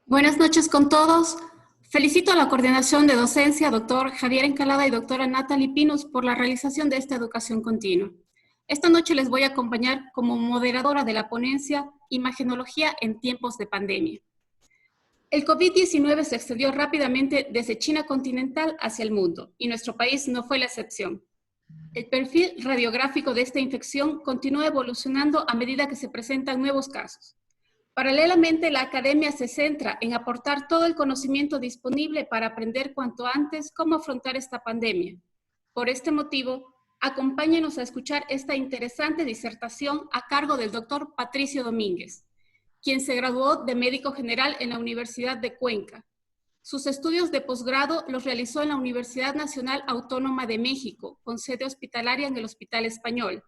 Buenas noches con todos. Felicito a la coordinación de docencia, doctor Javier Encalada y doctora Natalie Pinos, por la realización de esta educación continua. Esta noche les voy a acompañar como moderadora de la ponencia Imagenología en tiempos de pandemia. El COVID-19 se extendió rápidamente desde China continental hacia el mundo, y nuestro país no fue la excepción. El perfil radiográfico de esta infección continúa evolucionando a medida que se presentan nuevos casos. Paralelamente, la academia se centra en aportar todo el conocimiento disponible para aprender cuanto antes cómo afrontar esta pandemia. Por este motivo, acompáñenos a escuchar esta interesante disertación a cargo del doctor Patricio Domínguez, quien se graduó de médico general en la Universidad de Cuenca. Sus estudios de posgrado los realizó en la Universidad Nacional Autónoma de México, con sede hospitalaria en el Hospital Español.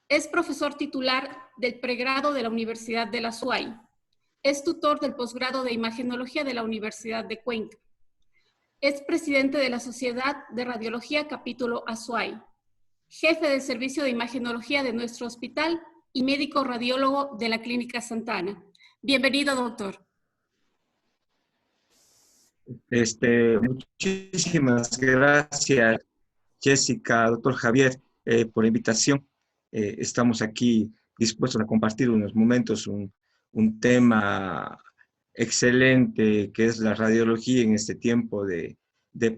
Es profesor titular del pregrado de la Universidad de la SUAY. Es tutor del posgrado de Imagenología de la Universidad de Cuenca. Es presidente de la Sociedad de Radiología Capítulo Azuay. Jefe del Servicio de Imagenología de nuestro hospital y médico radiólogo de la Clínica Santana. Bienvenido, doctor. Muchísimas gracias, Jessica, doctor Javier, por la invitación. Estamos aquí dispuestos a compartir unos momentos, un tema excelente que es la radiología en este tiempo de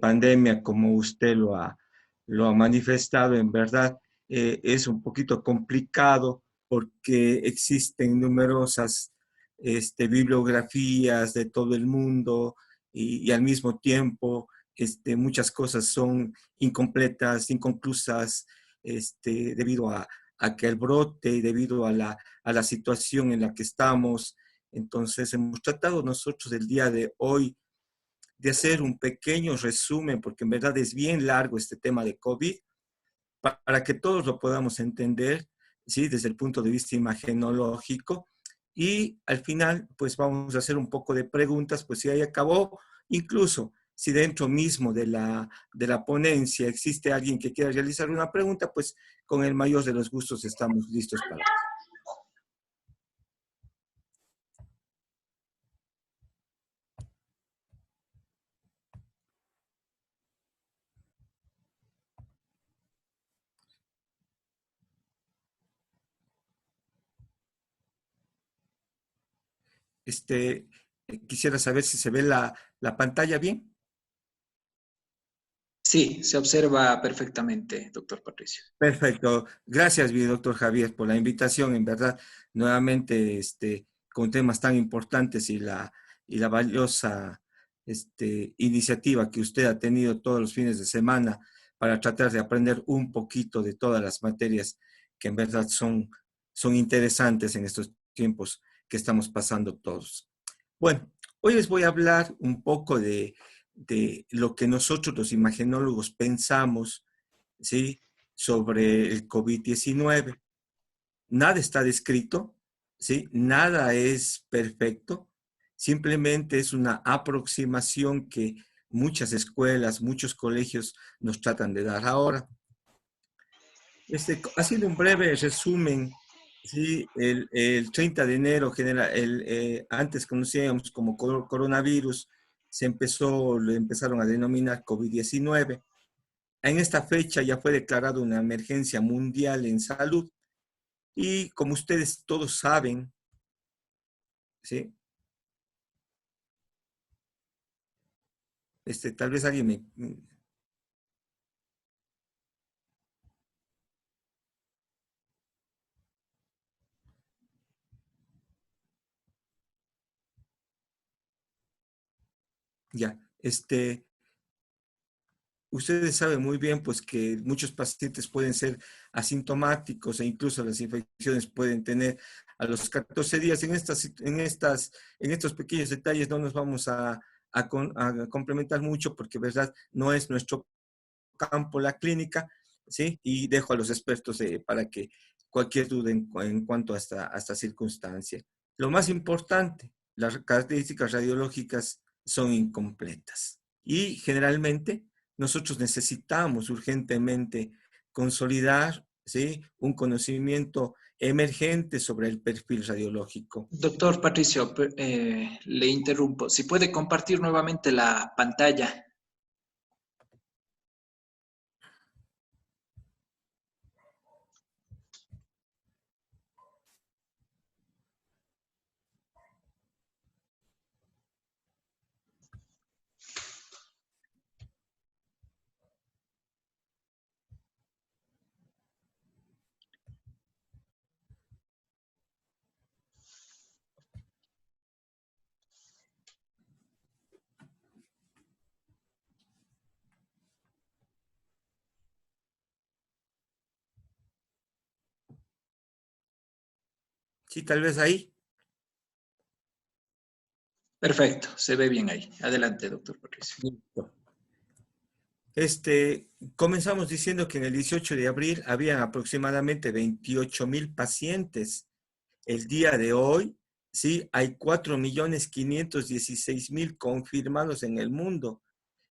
pandemia, como usted lo ha manifestado. En verdad, es un poquito complicado porque existen numerosas bibliografías de todo el mundo y al mismo tiempo muchas cosas son incompletas, inconclusas, debido a que el brote y debido a la situación en la que estamos. Entonces, hemos tratado nosotros el día de hoy de hacer un pequeño resumen, porque en verdad es bien largo este tema de COVID, para que todos lo podamos entender, ¿sí? Desde el punto de vista imagenológico. Y al final, pues vamos a hacer un poco de preguntas, pues si ahí acabó, incluso si dentro mismo de la ponencia existe alguien que quiera realizar una pregunta, pues con el mayor de los gustos estamos listos para eso. Este, Quisiera saber si se ve la pantalla bien. Sí, se observa perfectamente, doctor Patricio. Perfecto. Gracias, mi doctor Javier, por la invitación. En verdad, nuevamente, con temas tan importantes y la valiosa iniciativa que usted ha tenido todos los fines de semana para tratar de aprender un poquito de todas las materias que en verdad son interesantes en estos tiempos que estamos pasando todos. Bueno, hoy les voy a hablar un poco de lo que nosotros los imagenólogos pensamos, ¿sí? Sobre el COVID-19. Nada está descrito, ¿sí? Nada es perfecto, simplemente es una aproximación que muchas escuelas, muchos colegios nos tratan de dar ahora. Haciendo un breve resumen, ¿sí? El 30 de enero, antes conocíamos como coronavirus, le empezaron a denominar COVID-19. En esta fecha ya fue declarada una emergencia mundial en salud y como ustedes todos saben, ¿sí? Tal vez alguien me... Ya, ustedes saben muy bien pues que muchos pacientes pueden ser asintomáticos e incluso las infecciones pueden tener a los 14 días. En estos pequeños detalles no nos vamos a complementar mucho porque, verdad, no es nuestro campo la clínica, ¿sí? Y dejo a los expertos para que cualquier duda en cuanto a esta circunstancia. Lo más importante, las características radiológicas son incompletas y generalmente nosotros necesitamos urgentemente consolidar, ¿sí? Un conocimiento emergente sobre el perfil radiológico. Doctor Patricio, le interrumpo. Si puede compartir nuevamente la pantalla. Sí, tal vez ahí. Perfecto, se ve bien ahí. Adelante, doctor Patricio. Listo. Comenzamos diciendo que en el 18 de abril habían aproximadamente 28,000 pacientes. El día de hoy, sí, hay 4,516,000 confirmados en el mundo.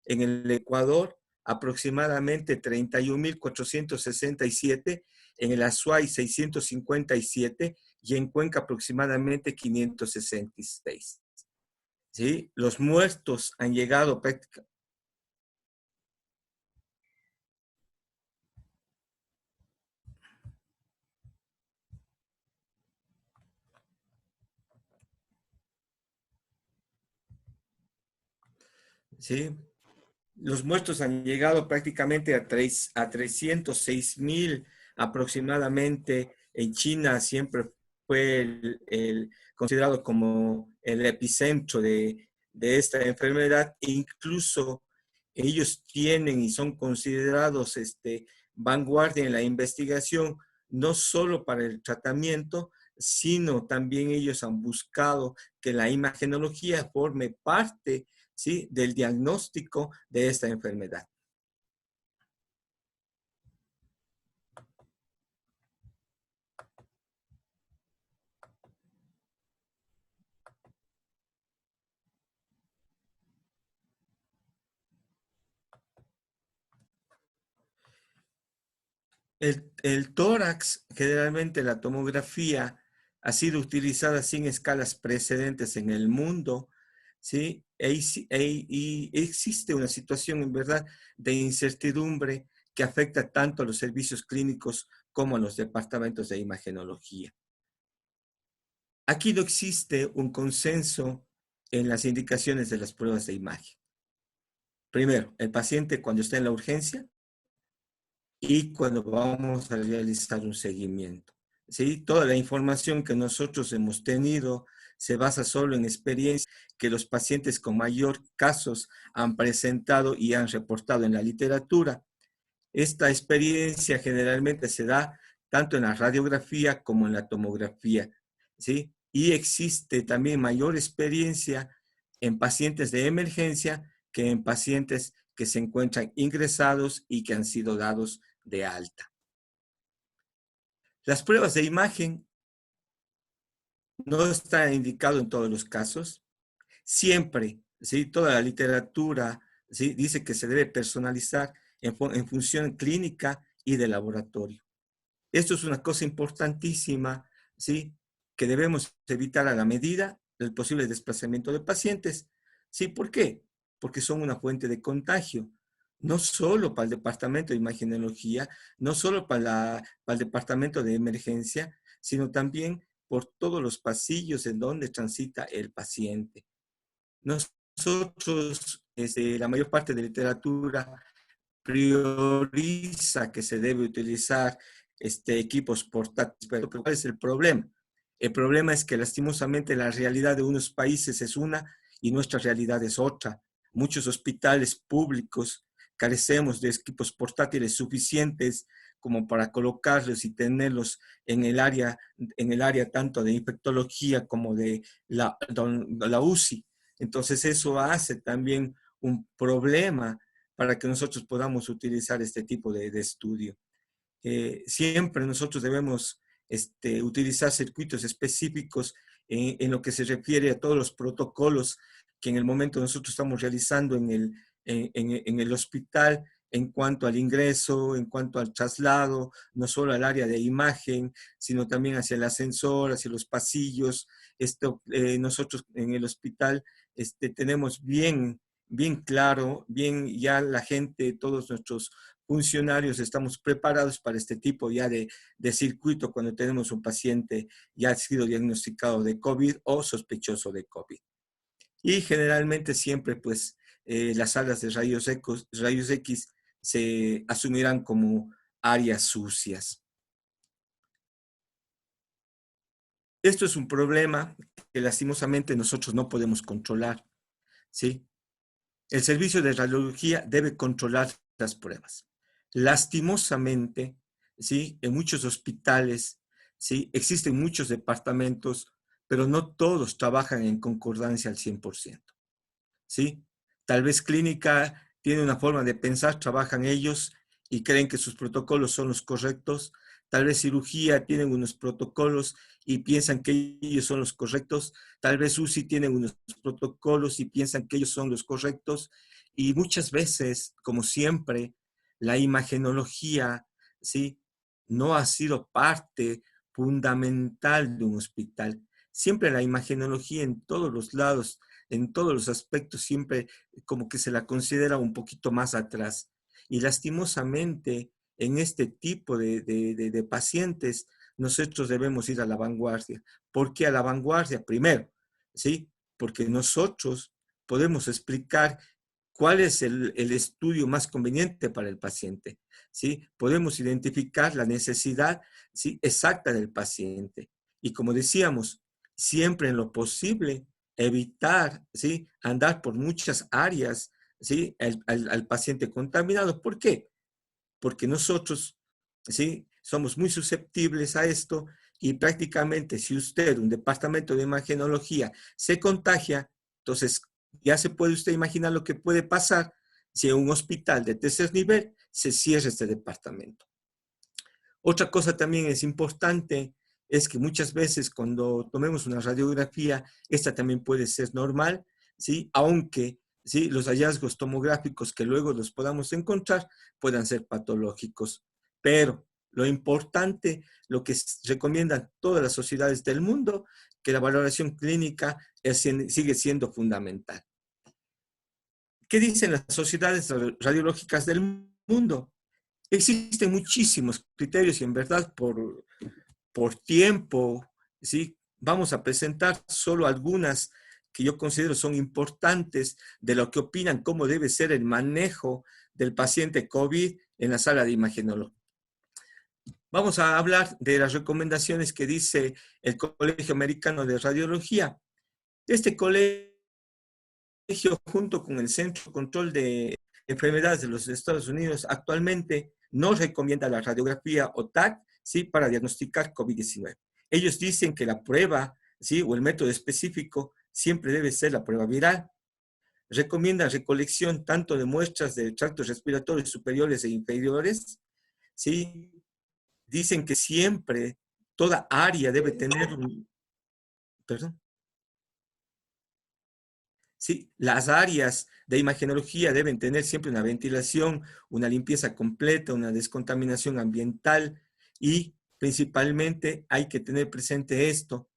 En el Ecuador, aproximadamente 31,467, en el Azuay 657 y en Cuenca aproximadamente 566. ¿Sí? Los muertos han llegado prácticamente. ¿Sí? Los muertos han llegado prácticamente a 306,000 aproximadamente. En China siempre fue considerado como el epicentro de esta enfermedad. Incluso ellos tienen y son considerados vanguardia en la investigación, no solo para el tratamiento, sino también ellos han buscado que la imagenología forme parte, ¿sí?, del diagnóstico de esta enfermedad. El tórax, generalmente la tomografía, ha sido utilizada sin escalas precedentes en el mundo, ¿sí? Y existe una situación, en verdad, de incertidumbre que afecta tanto a los servicios clínicos como a los departamentos de imagenología. Aquí no existe un consenso en las indicaciones de las pruebas de imagen. Primero, el paciente cuando está en la urgencia y cuando vamos a realizar un seguimiento. ¿Sí? Toda la información que nosotros hemos tenido se basa solo en experiencias que los pacientes con mayor casos han presentado y han reportado en la literatura. Esta experiencia generalmente se da tanto en la radiografía como en la tomografía, ¿sí? Y existe también mayor experiencia en pacientes de emergencia que en pacientes que se encuentran ingresados y que han sido dados de alta. Las pruebas de imagen no están indicadas en todos los casos. Siempre, ¿sí?, toda la literatura, ¿sí?, dice que se debe personalizar en función clínica y de laboratorio. Esto es una cosa importantísima, ¿sí?, que debemos evitar a la medida del posible desplazamiento de pacientes. ¿Sí? ¿Por qué? Porque son una fuente de contagio, no solo para el departamento de imagenología, no solo para el departamento de emergencia, sino también por todos los pasillos en donde transita el paciente. Nosotros, la mayor parte de la literatura prioriza que se debe utilizar equipos portátiles, pero ¿cuál es el problema? El problema es que lastimosamente la realidad de unos países es una y nuestra realidad es otra. Muchos hospitales públicos carecemos de equipos portátiles suficientes como para colocarlos y tenerlos en el área tanto de infectología como de la UCI. Entonces eso hace también un problema para que nosotros podamos utilizar este tipo de estudio. Siempre nosotros debemos utilizar circuitos específicos en lo que se refiere a todos los protocolos que en el momento nosotros estamos realizando en el hospital en cuanto al ingreso, en cuanto al traslado, no solo al área de imagen, sino también hacia el ascensor, hacia los pasillos. Nosotros en el hospital tenemos bien claro, bien ya la gente, todos nuestros funcionarios estamos preparados para este tipo ya de circuito cuando tenemos un paciente ya ha sido diagnosticado de COVID o sospechoso de COVID. Y generalmente siempre pues las salas de rayos X se asumirán como áreas sucias. Esto es un problema que lastimosamente nosotros no podemos controlar, ¿sí? El servicio de radiología debe controlar las pruebas. Lastimosamente, ¿sí? En muchos hospitales, ¿sí? Existen muchos departamentos, pero no todos trabajan en concordancia al 100%. ¿Sí? Tal vez clínica tiene una forma de pensar, trabajan ellos y creen que sus protocolos son los correctos. Tal vez cirugía tienen unos protocolos y piensan que ellos son los correctos. Tal vez UCI tienen unos protocolos y piensan que ellos son los correctos. Y muchas veces, como siempre, la imagenología, ¿sí? No ha sido parte fundamental de un hospital. Siempre la imagenología en todos los lados, en todos los aspectos, siempre como que se la considera un poquito más atrás. Y lastimosamente, en este tipo de pacientes, nosotros debemos ir a la vanguardia. ¿Por qué a la vanguardia? Primero, ¿sí? Porque nosotros podemos explicar cuál es el estudio más conveniente para el paciente, ¿sí? Podemos identificar la necesidad, ¿sí? Exacta del paciente. Y como decíamos, siempre en lo posible, evitar, ¿sí? Andar por muchas áreas, ¿sí? Al paciente contaminado. ¿Por qué? Porque nosotros, ¿sí? Somos muy susceptibles a esto y prácticamente si usted, un departamento de imagenología, se contagia, entonces ya se puede usted imaginar lo que puede pasar si en un hospital de tercer nivel se cierra este departamento. Otra cosa también es importante es que muchas veces cuando tomemos una radiografía, esta también puede ser normal, ¿sí? Aunque ¿sí? Los hallazgos tomográficos que luego los podamos encontrar puedan ser patológicos. Pero lo importante, lo que recomiendan todas las sociedades del mundo, que la valoración clínica sigue siendo fundamental. ¿Qué dicen las sociedades radiológicas del mundo? Existen muchísimos criterios y en verdad por tiempo, ¿sí? Vamos a presentar solo algunas que yo considero son importantes de lo que opinan cómo debe ser el manejo del paciente COVID en la sala de imagenología. Vamos a hablar de las recomendaciones que dice el Colegio Americano de Radiología. Este colegio, junto con el Centro de Control de Enfermedades de los Estados Unidos, actualmente no recomienda la radiografía o TAC, ¿sí? Para diagnosticar COVID-19. Ellos dicen que la prueba, ¿sí? O el método específico siempre debe ser la prueba viral. Recomienda recolección tanto de muestras de tractos respiratorios superiores e inferiores, ¿sí? Dicen que siempre toda área debe tener un... Perdón. Sí, las áreas de imagenología deben tener siempre una ventilación, una limpieza completa, una descontaminación ambiental y principalmente hay que tener presente esto,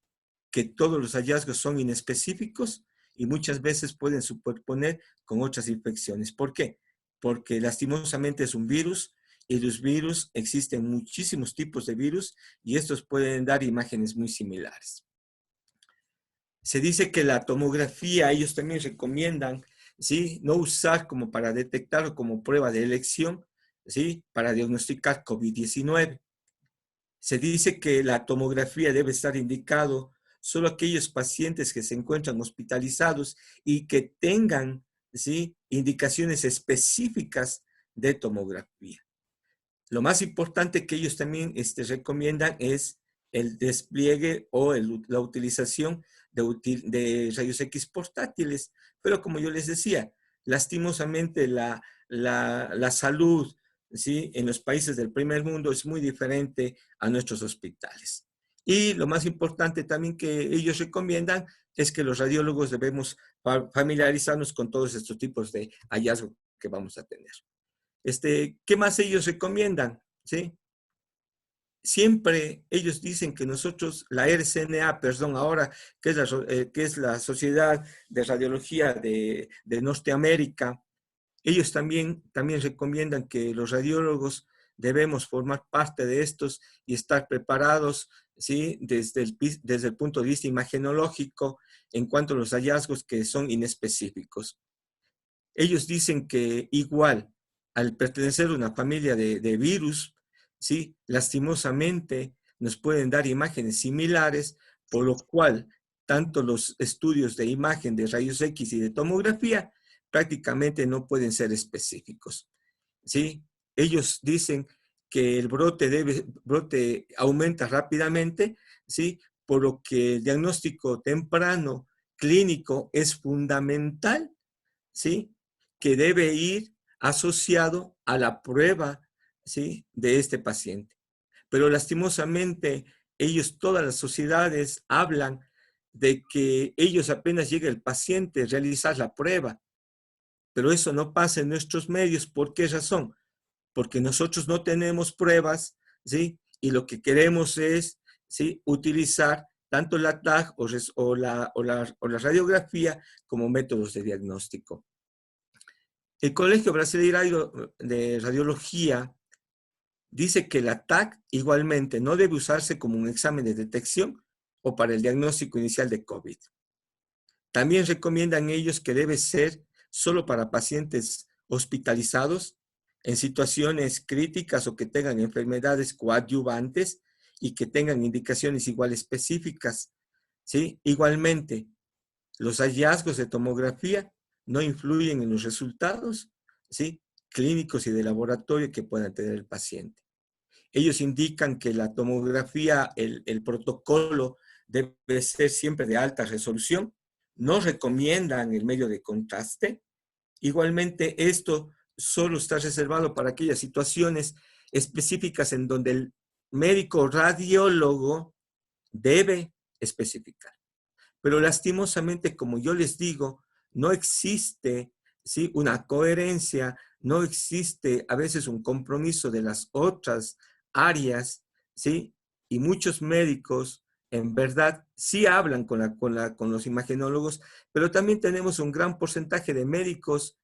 que todos los hallazgos son inespecíficos y muchas veces pueden superponer con otras infecciones. ¿Por qué? Porque lastimosamente es un virus y los virus, existen muchísimos tipos de virus y estos pueden dar imágenes muy similares. Se dice que la tomografía, ellos también recomiendan, ¿sí? No usar como para detectar o como prueba de elección, ¿sí? Para diagnosticar COVID-19. Se dice que la tomografía debe estar indicado solo a aquellos pacientes que se encuentran hospitalizados y que tengan, ¿sí? Indicaciones específicas de tomografía. Lo más importante que ellos también recomiendan es el despliegue o la utilización de rayos X portátiles. Pero como yo les decía, lastimosamente la salud, ¿sí? En los países del primer mundo es muy diferente a nuestros hospitales. Y lo más importante también que ellos recomiendan es que los radiólogos debemos familiarizarnos con todos estos tipos de hallazgos que vamos a tener. ¿Qué más ellos recomiendan? ¿Sí? Siempre ellos dicen que nosotros, la RCNA, perdón, ahora, que es la Sociedad de Radiología de Norteamérica, ellos también recomiendan que los radiólogos debemos formar parte de estos y estar preparados, ¿sí? Desde el punto de vista imagenológico en cuanto a los hallazgos que son inespecíficos. Ellos dicen que igual, al pertenecer a una familia de virus, ¿sí? Lastimosamente nos pueden dar imágenes similares, por lo cual tanto los estudios de imagen de rayos X y de tomografía prácticamente no pueden ser específicos, ¿sí? Ellos dicen que el brote aumenta rápidamente, ¿sí? Por lo que el diagnóstico temprano clínico es fundamental, ¿sí? Que debe ir asociado a la prueba, ¿sí? De este paciente. Pero lastimosamente, todas las sociedades hablan de que ellos apenas llega el paciente realizar la prueba, pero eso no pasa en nuestros medios. ¿Por qué razón? Porque nosotros no tenemos pruebas, ¿sí? Y lo que queremos es, ¿sí? Utilizar tanto la TAG o la radiografía como métodos de diagnóstico. El Colegio Brasileiro de Radiología dice que la TAC igualmente no debe usarse como un examen de detección o para el diagnóstico inicial de COVID. También recomiendan ellos que debe ser solo para pacientes hospitalizados en situaciones críticas o que tengan enfermedades coadyuvantes y que tengan indicaciones igual específicas, ¿sí? Igualmente, los hallazgos de tomografía no influyen en los resultados, ¿sí? Clínicos y de laboratorio que pueda tener el paciente. Ellos indican que la tomografía, el protocolo debe ser siempre de alta resolución, no recomiendan el medio de contraste. Igualmente, esto solo está reservado para aquellas situaciones específicas en donde el médico radiólogo debe especificar. Pero lastimosamente, como yo les digo, no existe, ¿sí? Una coherencia, no existe a veces un compromiso de las otras áreas, ¿sí? Y muchos médicos, en verdad, sí hablan con los imagenólogos, pero también tenemos un gran porcentaje de médicos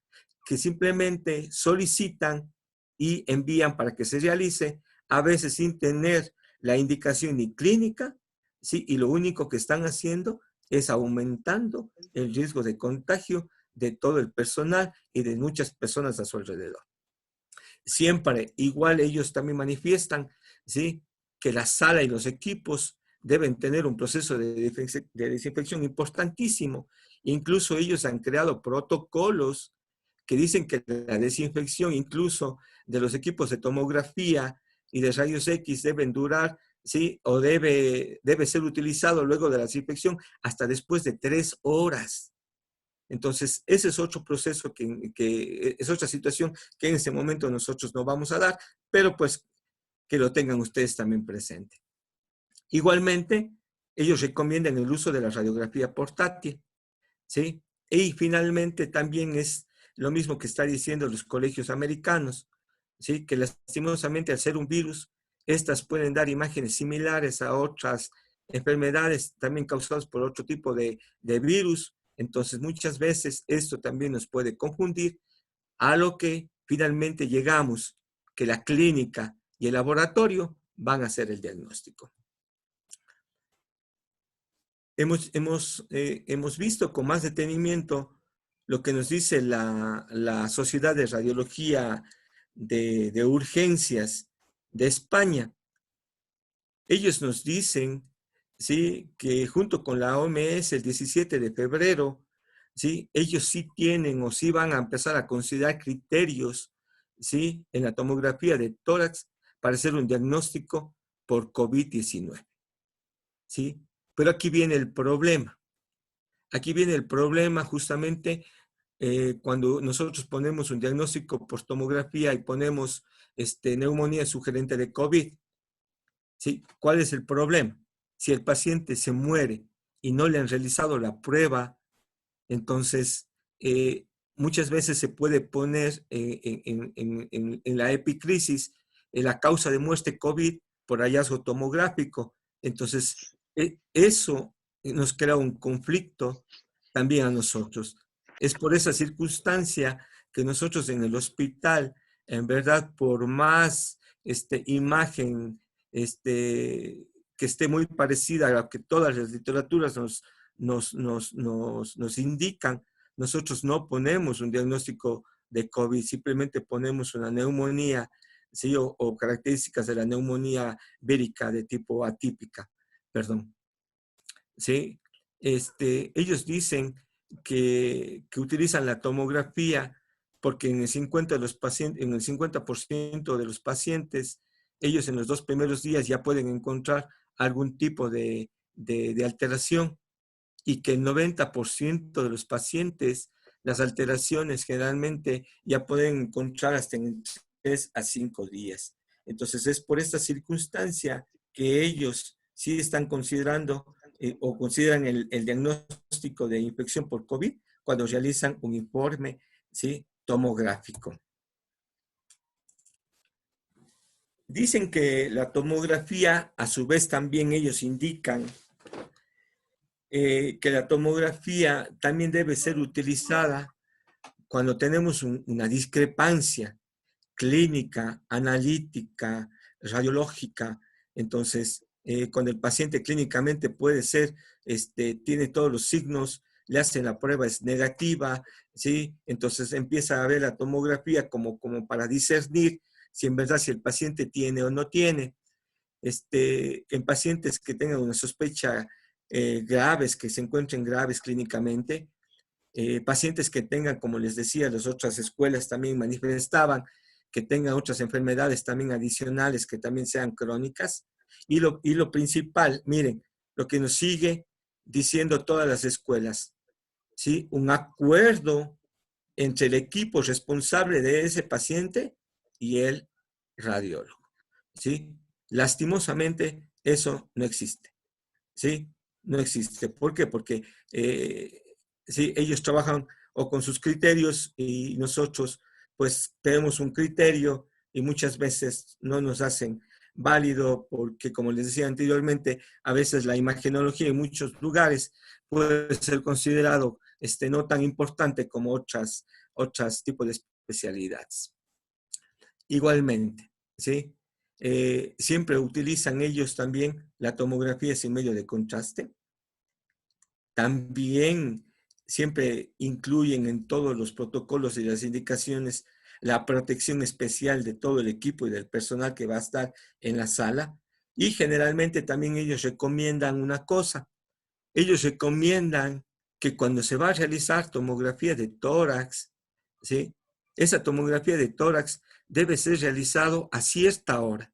que simplemente solicitan y envían para que se realice, a veces sin tener la indicación ni clínica, ¿sí? Y lo único que están haciendo es aumentando el riesgo de contagio de todo el personal y de muchas personas a su alrededor. Siempre, igual ellos también manifiestan, ¿sí? Que la sala y los equipos deben tener un proceso de desinfección importantísimo. Incluso ellos han creado protocolos que dicen que la desinfección incluso de los equipos de tomografía y de rayos X deben durar, ¿sí? O debe ser utilizado luego de la desinfección hasta después de 3 horas. Entonces, ese es otro proceso que es otra situación que en ese momento nosotros no vamos a dar, pero pues que lo tengan ustedes también presente. Igualmente, ellos recomiendan el uso de la radiografía portátil, ¿sí? Y finalmente también es lo mismo que están diciendo los colegios americanos, ¿sí? Que lastimosamente al ser un virus, estas pueden dar imágenes similares a otras enfermedades también causadas por otro tipo de virus. Entonces, muchas veces esto también nos puede confundir, a lo que finalmente llegamos que la clínica y el laboratorio van a hacer el diagnóstico. Hemos visto con más detenimiento lo que nos dice la Sociedad de Radiología de Urgencias de España. Ellos nos dicen, ¿sí? Que junto con la OMS el 17 de febrero, ¿sí? Ellos sí tienen o sí van a empezar a considerar criterios, ¿sí? En la tomografía de tórax para hacer un diagnóstico por COVID-19, ¿sí? Pero aquí viene el problema. Aquí viene el problema justamente cuando nosotros ponemos un diagnóstico por tomografía y ponemos neumonía sugerente de COVID. ¿Sí? ¿Cuál es el problema? Si el paciente se muere y no le han realizado la prueba, entonces muchas veces se puede poner en la epicrisis la causa de muerte COVID por hallazgo tomográfico. Entonces, eso nos crea un conflicto también a nosotros. Es por esa circunstancia que nosotros en el hospital, en verdad, por más imagen que esté muy parecida a lo que todas las literaturas nos indican, nosotros no ponemos un diagnóstico de COVID, simplemente ponemos una neumonía, ¿sí? O características de la neumonía vírica de tipo atípica, perdón. ¿Sí? Ellos dicen que utilizan la tomografía porque en el 50%, en el 50% de los pacientes, ellos en los 2 primeros días ya pueden encontrar algún tipo de alteración, y que el 90% de los pacientes, las alteraciones generalmente ya pueden encontrar hasta en 3 a 5 días. Entonces es por esta circunstancia que ellos sí están considerando o consideran el diagnóstico de infección por COVID cuando realizan un informe, ¿sí?, tomográfico. Dicen que la tomografía, a su vez también ellos indican que la tomografía también debe ser utilizada cuando tenemos una discrepancia clínica, analítica, radiológica. Entonces, cuando el paciente clínicamente puede ser, tiene todos los signos, le hacen la prueba, es negativa, ¿sí? Entonces empieza a ver la tomografía como para discernir si en verdad si el paciente tiene o no tiene. En pacientes que tengan una sospecha graves, que se encuentren graves clínicamente, pacientes que tengan, como les decía, las otras escuelas también manifestaban, que tengan otras enfermedades también adicionales que también sean crónicas. Y lo principal, miren, lo que nos sigue diciendo todas las escuelas, ¿sí? Un acuerdo entre el equipo responsable de ese paciente y el radiólogo, ¿sí? Lastimosamente, eso no existe, ¿sí? No existe. ¿Por qué? Porque sí, ellos trabajan o con sus criterios y nosotros pues tenemos un criterio y muchas veces no nos hacen válido porque, como les decía anteriormente, a veces la imagenología en muchos lugares puede ser considerado no tan importante como otras tipos de especialidades. Igualmente, ¿sí? Siempre utilizan ellos también la tomografía sin medio de contraste. También siempre incluyen en todos los protocolos y las indicaciones la protección especial de todo el equipo y del personal que va a estar en la sala. Y generalmente también ellos recomiendan una cosa. Ellos recomiendan que cuando se va a realizar tomografía de tórax, ¿sí?, esa tomografía de tórax debe ser realizado a cierta hora.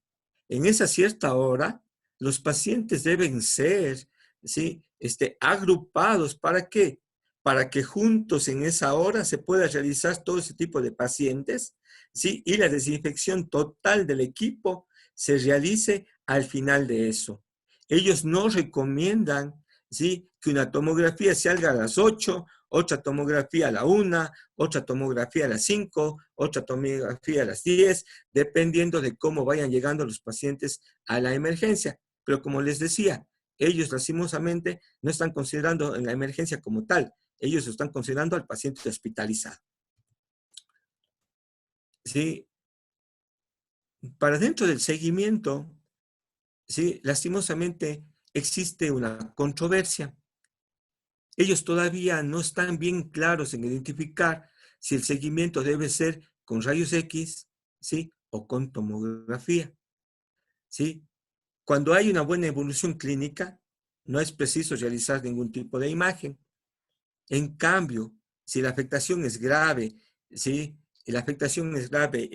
En esa cierta hora, los pacientes deben ser, ¿sí?, agrupados. ¿Para qué? Para que juntos en esa hora se pueda realizar todo ese tipo de pacientes, ¿sí?, y la desinfección total del equipo se realice al final de eso. Ellos no recomiendan, ¿sí?, que una tomografía se haga a las 8, otra tomografía a la 1, otra tomografía a las 5, otra tomografía a las 10, dependiendo de cómo vayan llegando los pacientes a la emergencia. Pero como les decía, ellos lastimosamente no están considerando en la emergencia como tal, ellos están considerando al paciente hospitalizado. ¿Sí? Para dentro del seguimiento, ¿sí?, lastimosamente existe una controversia. Ellos todavía no están bien claros en identificar si el seguimiento debe ser con rayos X, ¿sí?, o con tomografía, ¿sí? Cuando hay una buena evolución clínica, no es preciso realizar ningún tipo de imagen. En cambio, si la afectación es grave, ¿sí?, y la afectación es grave,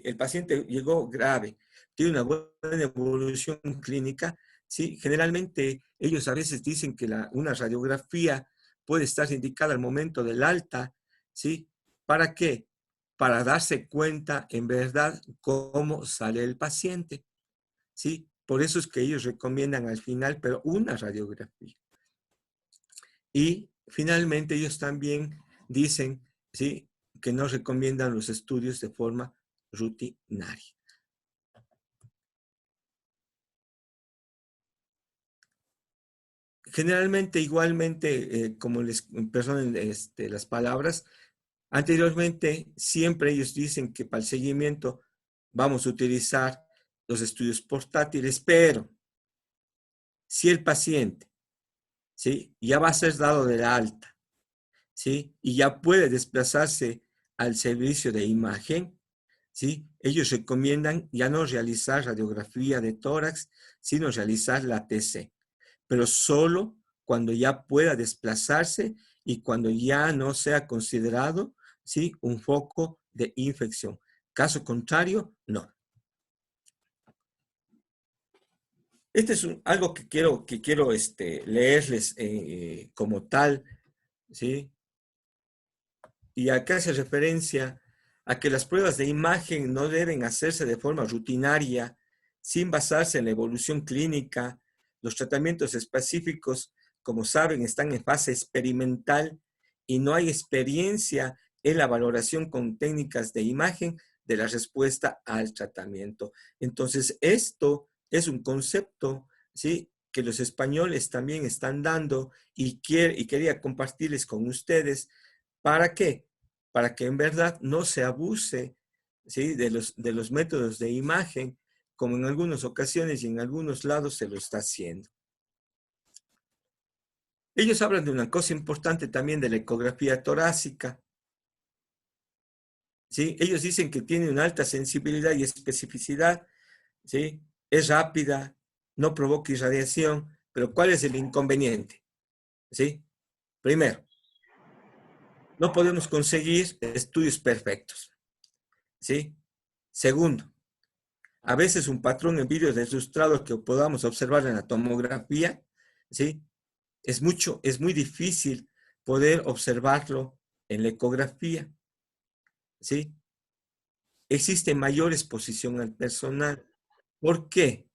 el paciente llegó grave, tiene una buena evolución clínica, ¿sí?, generalmente ellos a veces dicen que una radiografía puede estar indicada al momento del alta, ¿sí? ¿Para qué? Para darse cuenta en verdad cómo sale el paciente, ¿sí? Por eso es que ellos recomiendan al final, pero una radiografía. Y finalmente ellos también dicen ¿sí?, que no recomiendan los estudios de forma rutinaria. Generalmente, igualmente, como les perdonen las palabras, anteriormente siempre ellos dicen que para el seguimiento vamos a utilizar los estudios portátiles, pero si el paciente, ¿sí?, ya va a ser dado de la alta, ¿sí?, y ya puede desplazarse al servicio de imagen, ¿sí?, ellos recomiendan ya no realizar radiografía de tórax, sino realizar la TC, pero solo cuando ya pueda desplazarse y cuando ya no sea considerado, ¿sí?, un foco de infección. Caso contrario, no. Este es algo que quiero leerles como tal, ¿sí? Y acá hace referencia a que las pruebas de imagen no deben hacerse de forma rutinaria, sin basarse en la evolución clínica. Los tratamientos específicos, como saben, están en fase experimental y no hay experiencia en la valoración con técnicas de imagen de la respuesta al tratamiento. Entonces, esto es un concepto, ¿sí?, que los españoles también están dando y quería compartirles con ustedes. ¿Para qué? Para que en verdad no se abuse, ¿sí?, de los métodos de imagen, como en algunas ocasiones y en algunos lados se lo está haciendo. Ellos hablan de una cosa importante también de la ecografía torácica, ¿sí? Ellos dicen que tiene una alta sensibilidad y especificidad, ¿sí? Es rápida, no provoca irradiación, pero ¿cuál es el inconveniente? ¿Sí? Primero, no podemos conseguir estudios perfectos, ¿sí? Segundo, a veces un patrón en vídeos de sustrados que podamos observar en la tomografía, ¿sí?, es muy difícil poder observarlo en la ecografía, ¿sí? Existe mayor exposición al personal. ¿Por qué?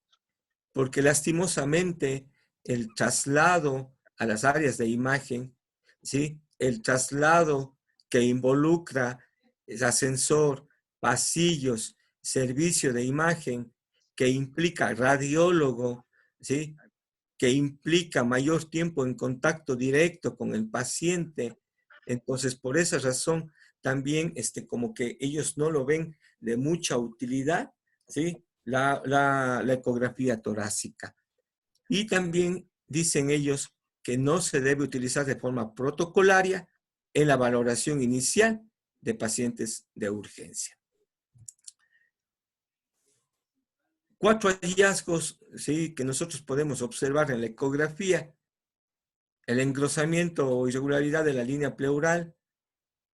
Porque lastimosamente el traslado a las áreas de imagen, ¿sí?, el traslado que involucra el ascensor, pasillos, servicio de imagen, que implica radiólogo, ¿sí?, que implica mayor tiempo en contacto directo con el paciente. Entonces, por esa razón, también como que ellos no lo ven de mucha utilidad, ¿sí?, la ecografía torácica. Y también dicen ellos que no se debe utilizar de forma protocolaria en la valoración inicial de pacientes de urgencia. 4 hallazgos, ¿sí?, que nosotros podemos observar en la ecografía: el engrosamiento o irregularidad de la línea pleural,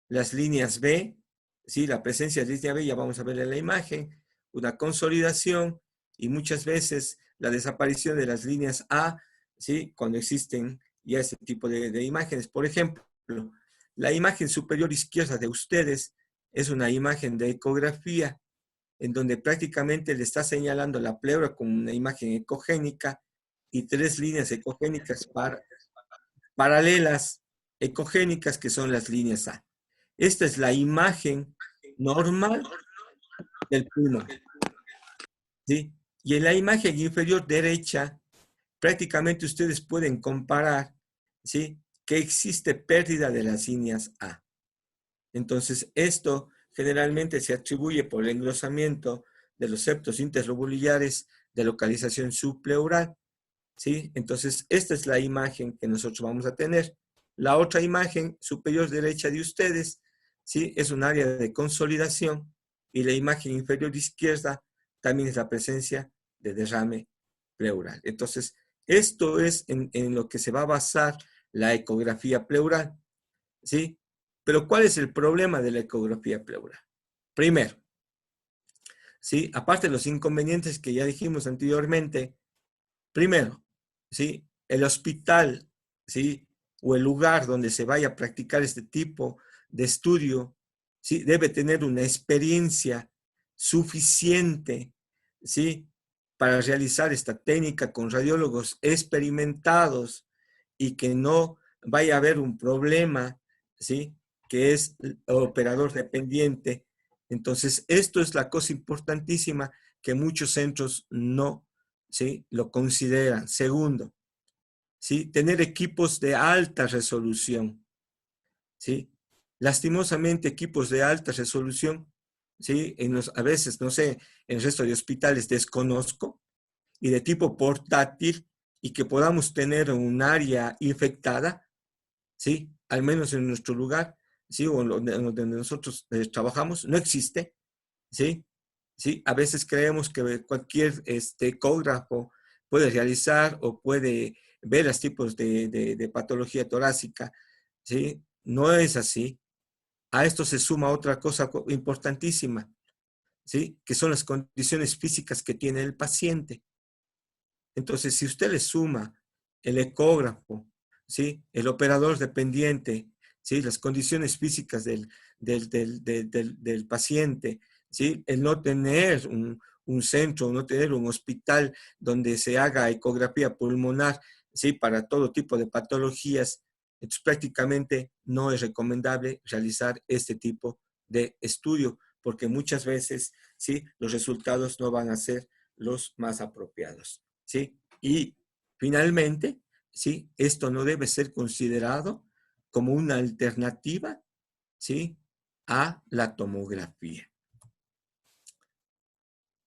las líneas B, ¿sí?, la presencia de línea B, ya vamos a ver en la imagen, una consolidación y muchas veces la desaparición de las líneas A, ¿sí?, cuando existen ya este tipo de imágenes. Por ejemplo, la imagen superior izquierda de ustedes es una imagen de ecografía en donde prácticamente le está señalando la pleura con una imagen ecogénica y 3 líneas ecogénicas paralelas ecogénicas, que son las líneas A. Esta es la imagen normal del pulmón, ¿sí? Y en la imagen inferior derecha, prácticamente ustedes pueden comparar, ¿sí?, que existe pérdida de las líneas A. Entonces, esto generalmente se atribuye por el engrosamiento de los septos interlobuliares de localización subpleural, ¿sí? Entonces, esta es la imagen que nosotros vamos a tener. La otra imagen superior derecha de ustedes, ¿sí?, es un área de consolidación, y la imagen inferior izquierda también es la presencia de derrame pleural. Entonces, esto es en lo que se va a basar la ecografía pleural, ¿sí? Pero ¿cuál es el problema de la ecografía pleural? Primero, ¿sí?, aparte de los inconvenientes que ya dijimos anteriormente, primero, ¿sí?, el hospital, ¿sí?, o el lugar donde se vaya a practicar este tipo de estudio, ¿sí?, debe tener una experiencia suficiente, ¿sí?, para realizar esta técnica con radiólogos experimentados y que no vaya a haber un problema, ¿sí?, que es el operador dependiente. Entonces, esto es la cosa importantísima que muchos centros no, ¿sí?, lo consideran. Segundo, ¿sí?, tener equipos de alta resolución, ¿sí? Lastimosamente, equipos de alta resolución, ¿sí?, a veces, no sé, en el resto de hospitales desconozco, y de tipo portátil, y que podamos tener un área infectada, ¿sí?, al menos en nuestro lugar, ¿sí?, o donde nosotros trabajamos, no existe, ¿sí? ¿Sí? A veces creemos que cualquier ecógrafo puede realizar o puede ver los tipos de patología torácica, ¿sí? No es así. A esto se suma otra cosa importantísima, ¿sí?, que son las condiciones físicas que tiene el paciente. Entonces, si usted le suma el ecógrafo, ¿sí?, el operador dependiente, ¿sí?, las condiciones físicas del paciente, ¿sí?, el no tener un centro, no tener un hospital donde se haga ecografía pulmonar, ¿sí?, para todo tipo de patologías, entonces prácticamente no es recomendable realizar este tipo de estudio, porque muchas veces, ¿sí?, los resultados no van a ser los más apropiados, ¿sí? Y finalmente, ¿sí?, esto no debe ser considerado como una alternativa, ¿sí?, a la tomografía.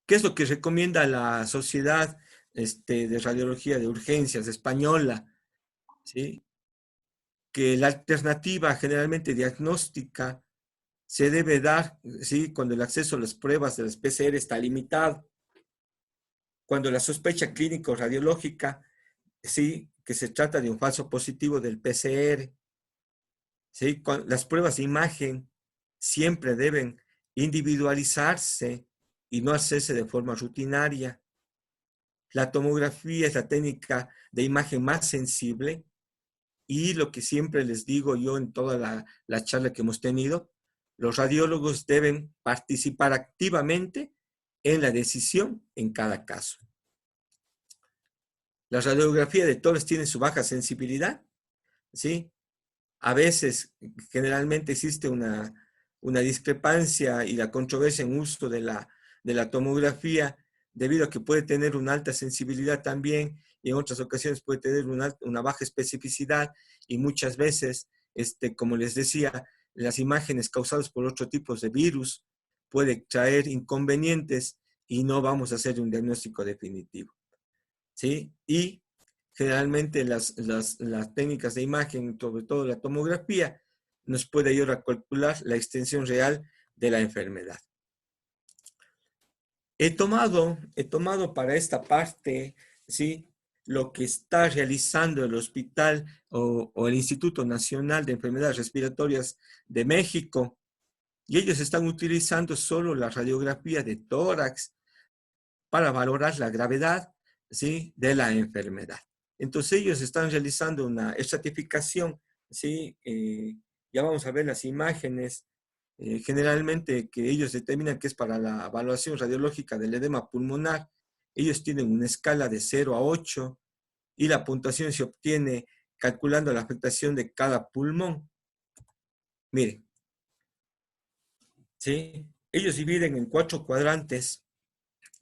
¿Qué es lo que recomienda la Sociedad de Radiología de Urgencias española? ¿Sí? Que la alternativa generalmente diagnóstica se debe dar, ¿sí?, cuando el acceso a las pruebas de las PCR está limitado, cuando la sospecha clínico-radiológica, ¿sí?, que se trata de un falso positivo del PCR, ¿sí?, las pruebas de imagen siempre deben individualizarse y no hacerse de forma rutinaria. La tomografía es la técnica de imagen más sensible y lo que siempre les digo yo en toda la charla que hemos tenido, los radiólogos deben participar activamente en la decisión en cada caso. La radiografía de tórax tiene su baja sensibilidad, ¿sí? A veces, generalmente existe una discrepancia y la controversia en uso de la tomografía debido a que puede tener una alta sensibilidad también y en otras ocasiones puede tener una baja especificidad y muchas veces, como les decía, las imágenes causadas por otros tipos de virus pueden traer inconvenientes y no vamos a hacer un diagnóstico definitivo, ¿sí? Y generalmente las técnicas de imagen, sobre todo la tomografía, nos puede ayudar a calcular la extensión real de la enfermedad. He tomado para esta parte, ¿sí?, lo que está realizando el hospital o el Instituto Nacional de Enfermedades Respiratorias de México, y ellos están utilizando solo la radiografía de tórax para valorar la gravedad, ¿sí?, de la enfermedad. Entonces ellos están realizando una estratificación, ¿sí? Ya vamos a ver las imágenes, generalmente que ellos determinan que es para la evaluación radiológica del edema pulmonar. Ellos tienen una escala de 0 a 8 y la puntuación se obtiene calculando la afectación de cada pulmón. Miren, ¿sí?, ellos dividen en 4 cuadrantes,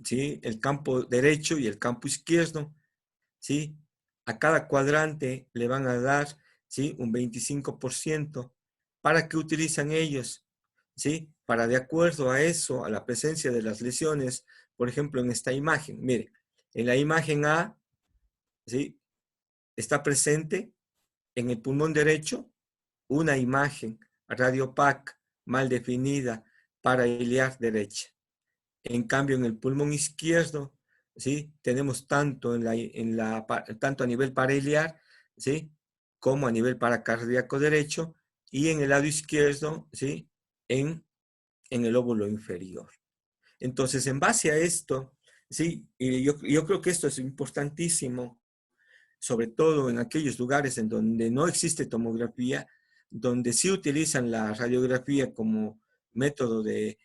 ¿sí?, el campo derecho y el campo izquierdo, ¿sí? A cada cuadrante le van a dar, ¿sí?, un 25%. ¿Para qué utilizan ellos? ¿Sí? Para, de acuerdo a eso, a la presencia de las lesiones, por ejemplo, en esta imagen. Mire, en la imagen A, ¿sí?, está presente en el pulmón derecho una imagen radiopac mal definida parailiar derecha. En cambio, en el pulmón izquierdo, ¿sí?, tenemos tanto, tanto a nivel parailiar, ¿sí?, como a nivel paracardíaco derecho, y en el lado izquierdo, ¿sí?, en el lóbulo inferior. Entonces, en base a esto, ¿sí?, y yo creo que esto es importantísimo, sobre todo en aquellos lugares en donde no existe tomografía, donde sí utilizan la radiografía como método de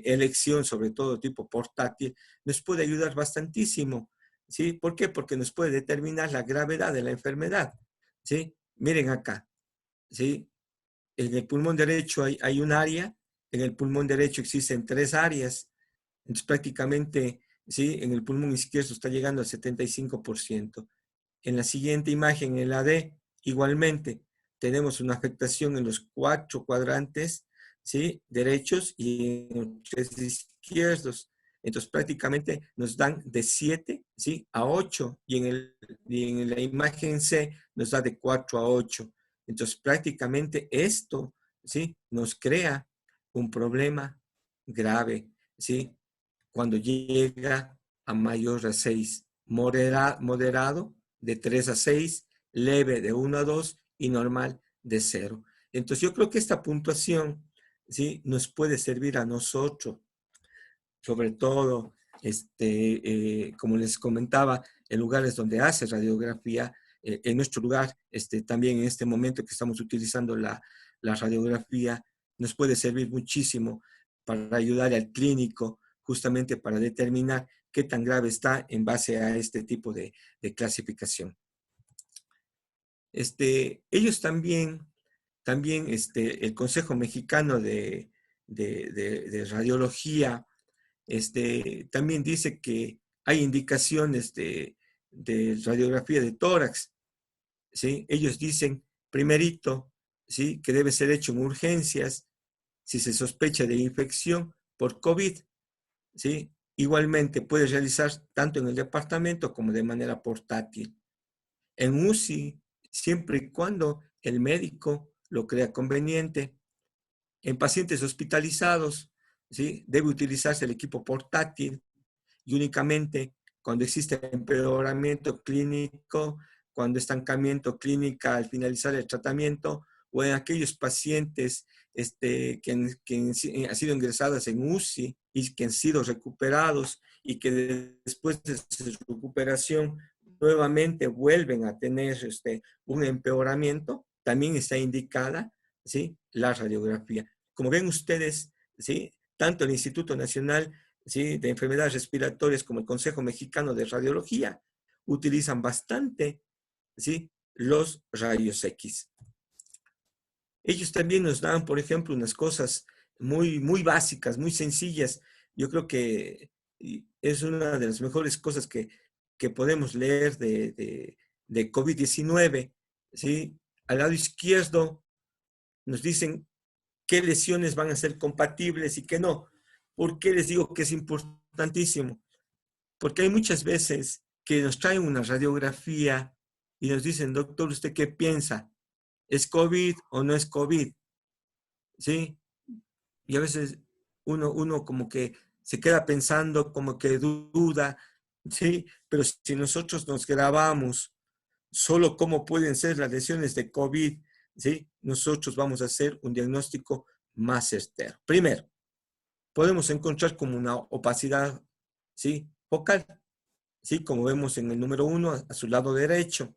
elección, sobre todo tipo portátil, nos puede ayudar bastantísimo, ¿sí? ¿Por qué? Porque nos puede determinar la gravedad de la enfermedad, ¿sí? Miren acá, ¿sí? en el pulmón derecho hay un área, en el pulmón derecho existen 3 áreas, entonces prácticamente, ¿sí? En el pulmón izquierdo está llegando al 75%. En la siguiente imagen, en la D, igualmente, tenemos una afectación en los 4 cuadrantes, ¿sí? Derechos y en los 3 izquierdos. Entonces prácticamente nos dan de 7, ¿sí? A 8 y en la imagen C nos da de 4 a 8. Entonces prácticamente esto, ¿sí? Nos crea un problema grave, ¿sí? Cuando llega a mayor a 6, moderado de 3 a 6, leve de 1 a 2 y normal de 0. Entonces yo creo que esta puntuación, ¿sí? Nos puede servir a nosotros, sobre todo, como les comentaba, en lugares donde hace radiografía, en nuestro lugar, también en este momento que estamos utilizando la radiografía, nos puede servir muchísimo para ayudar al clínico, justamente para determinar qué tan grave está en base a este tipo de clasificación. Ellos también el Consejo Mexicano de Radiología, también dice que hay indicaciones de radiografía de tórax, ¿sí? Ellos dicen, primerito, ¿sí? Que debe ser hecho en urgencias si se sospecha de infección por COVID, ¿sí? Igualmente puede realizar tanto en el departamento como de manera portátil. En UCI, siempre y cuando el médico lo crea conveniente. En pacientes hospitalizados, ¿sí? Debe utilizarse el equipo portátil y únicamente cuando existe empeoramiento clínico, cuando estancamiento clínica al finalizar el tratamiento, o en aquellos pacientes que han sido ingresados en UCI y que han sido recuperados y que después de su recuperación nuevamente vuelven a tener un empeoramiento, también está indicada, ¿sí? La radiografía. Como ven ustedes, ¿sí? Tanto el Instituto Nacional, ¿sí? De Enfermedades Respiratorias como el Consejo Mexicano de Radiología utilizan bastante, ¿sí? Los rayos X. Ellos también nos dan, por ejemplo, unas cosas muy básicas, muy sencillas. Yo creo que es una de las mejores cosas que podemos leer de COVID-19, ¿sí? Al lado izquierdo nos dicen qué lesiones van a ser compatibles y qué no. ¿Por qué les digo que es importantísimo? Porque hay muchas veces que nos traen una radiografía y nos dicen, doctor, ¿usted qué piensa? ¿Es COVID o no es COVID? ¿Sí? Y a veces uno como que se queda pensando, como que duda, ¿sí? Pero si nosotros nos grabamos solo cómo pueden ser las lesiones de COVID, ¿sí? Nosotros vamos a hacer un diagnóstico más certero. Primero, podemos encontrar como una opacidad, ¿sí? Focal, ¿sí? Como vemos en el número 1 a su lado derecho.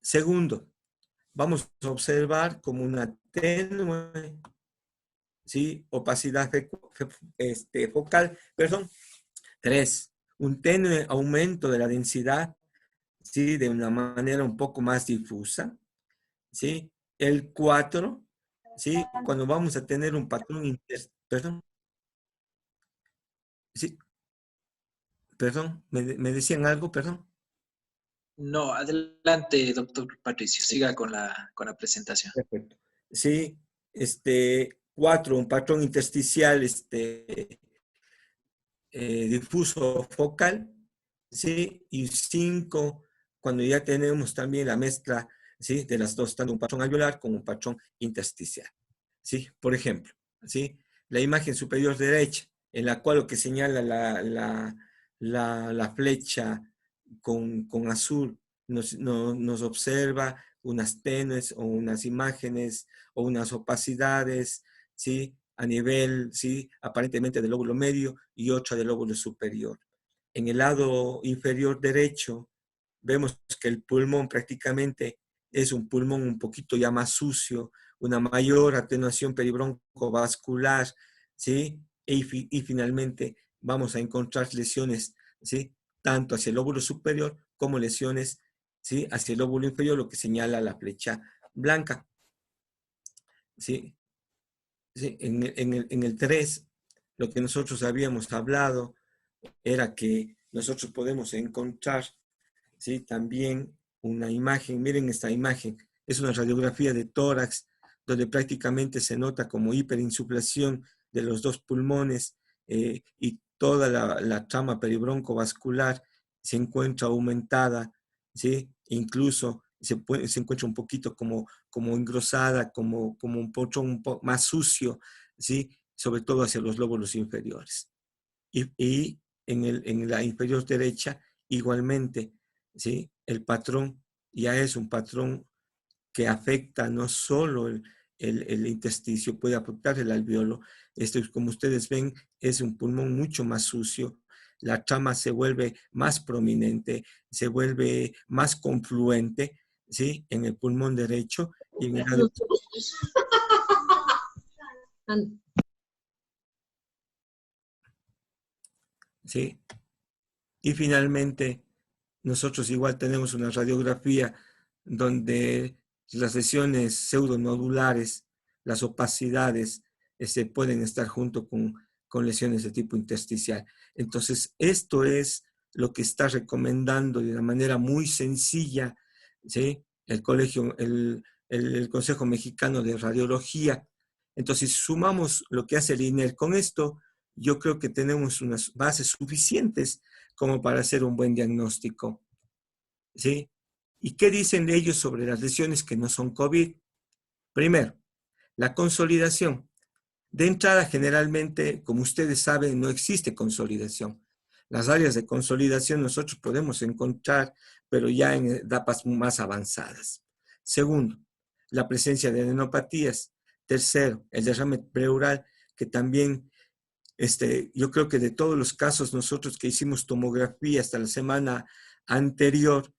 Segundo, vamos a observar como una tenue, ¿sí? Opacidad focal, perdón. 3, un tenue aumento de la densidad, ¿sí? De una manera un poco más difusa, ¿sí? El 4, ¿sí? Cuando vamos a tener un patrón perdón, sí, perdón, me decían algo, perdón. No, adelante, doctor Patricio, siga con la presentación. Perfecto. Sí, 4, un patrón intersticial, difuso focal, ¿sí? Y 5, cuando ya tenemos también la mezcla, ¿sí? De las dos, tanto un patrón alveolar como un patrón intersticial, ¿sí? Por ejemplo, ¿sí? La imagen superior derecha, en la cual lo que señala la flecha con azul nos observa unas tenues o unas imágenes o unas opacidades, ¿sí? A nivel, ¿sí? Aparentemente del lóbulo medio y otra del lóbulo superior. En el lado inferior derecho vemos que el pulmón prácticamente es un pulmón un poquito ya más sucio, una mayor atenuación peribroncovascular, ¿sí? Y finalmente vamos a encontrar lesiones, ¿sí? Tanto hacia el lóbulo superior como lesiones, ¿sí? Hacia el lóbulo inferior, lo que señala la flecha blanca. ¿sí? ¿Sí? En el 3, lo que nosotros habíamos hablado era que nosotros podemos encontrar, ¿sí? También una imagen, miren esta imagen, es una radiografía de tórax, donde prácticamente se nota como hiperinsuflación de los dos pulmones y toda la trama peribroncovascular se encuentra aumentada, ¿sí? Incluso se encuentra un poquito como engrosada, como un poco más sucio, ¿sí? Sobre todo hacia los lóbulos inferiores. Y en la inferior derecha, igualmente, ¿sí? El patrón ya es un patrón que afecta no solo el intersticio, puede afectar el alveolo. Esto, como ustedes ven, es un pulmón mucho más sucio. La trama se vuelve más prominente, se vuelve más confluente, ¿sí? En el pulmón derecho y en el lado... ¿Sí? Y finalmente, nosotros igual tenemos una radiografía donde las lesiones pseudonodulares, las opacidades, pueden estar junto con lesiones de tipo intersticial. Entonces, esto es lo que está recomendando de una manera muy sencilla, ¿sí? El Consejo Mexicano de Radiología. Entonces, sumamos lo que hace el INER con esto, yo creo que tenemos unas bases suficientes como para hacer un buen diagnóstico, ¿sí? ¿Y qué dicen ellos sobre las lesiones que no son COVID? Primero, la consolidación. De entrada, generalmente, como ustedes saben, no existe consolidación. Las áreas de consolidación nosotros podemos encontrar, pero ya en etapas más avanzadas. Segundo, la presencia de adenopatías. Tercero, el derrame pleural, que también yo creo que de todos los casos nosotros que hicimos tomografía hasta la semana anterior,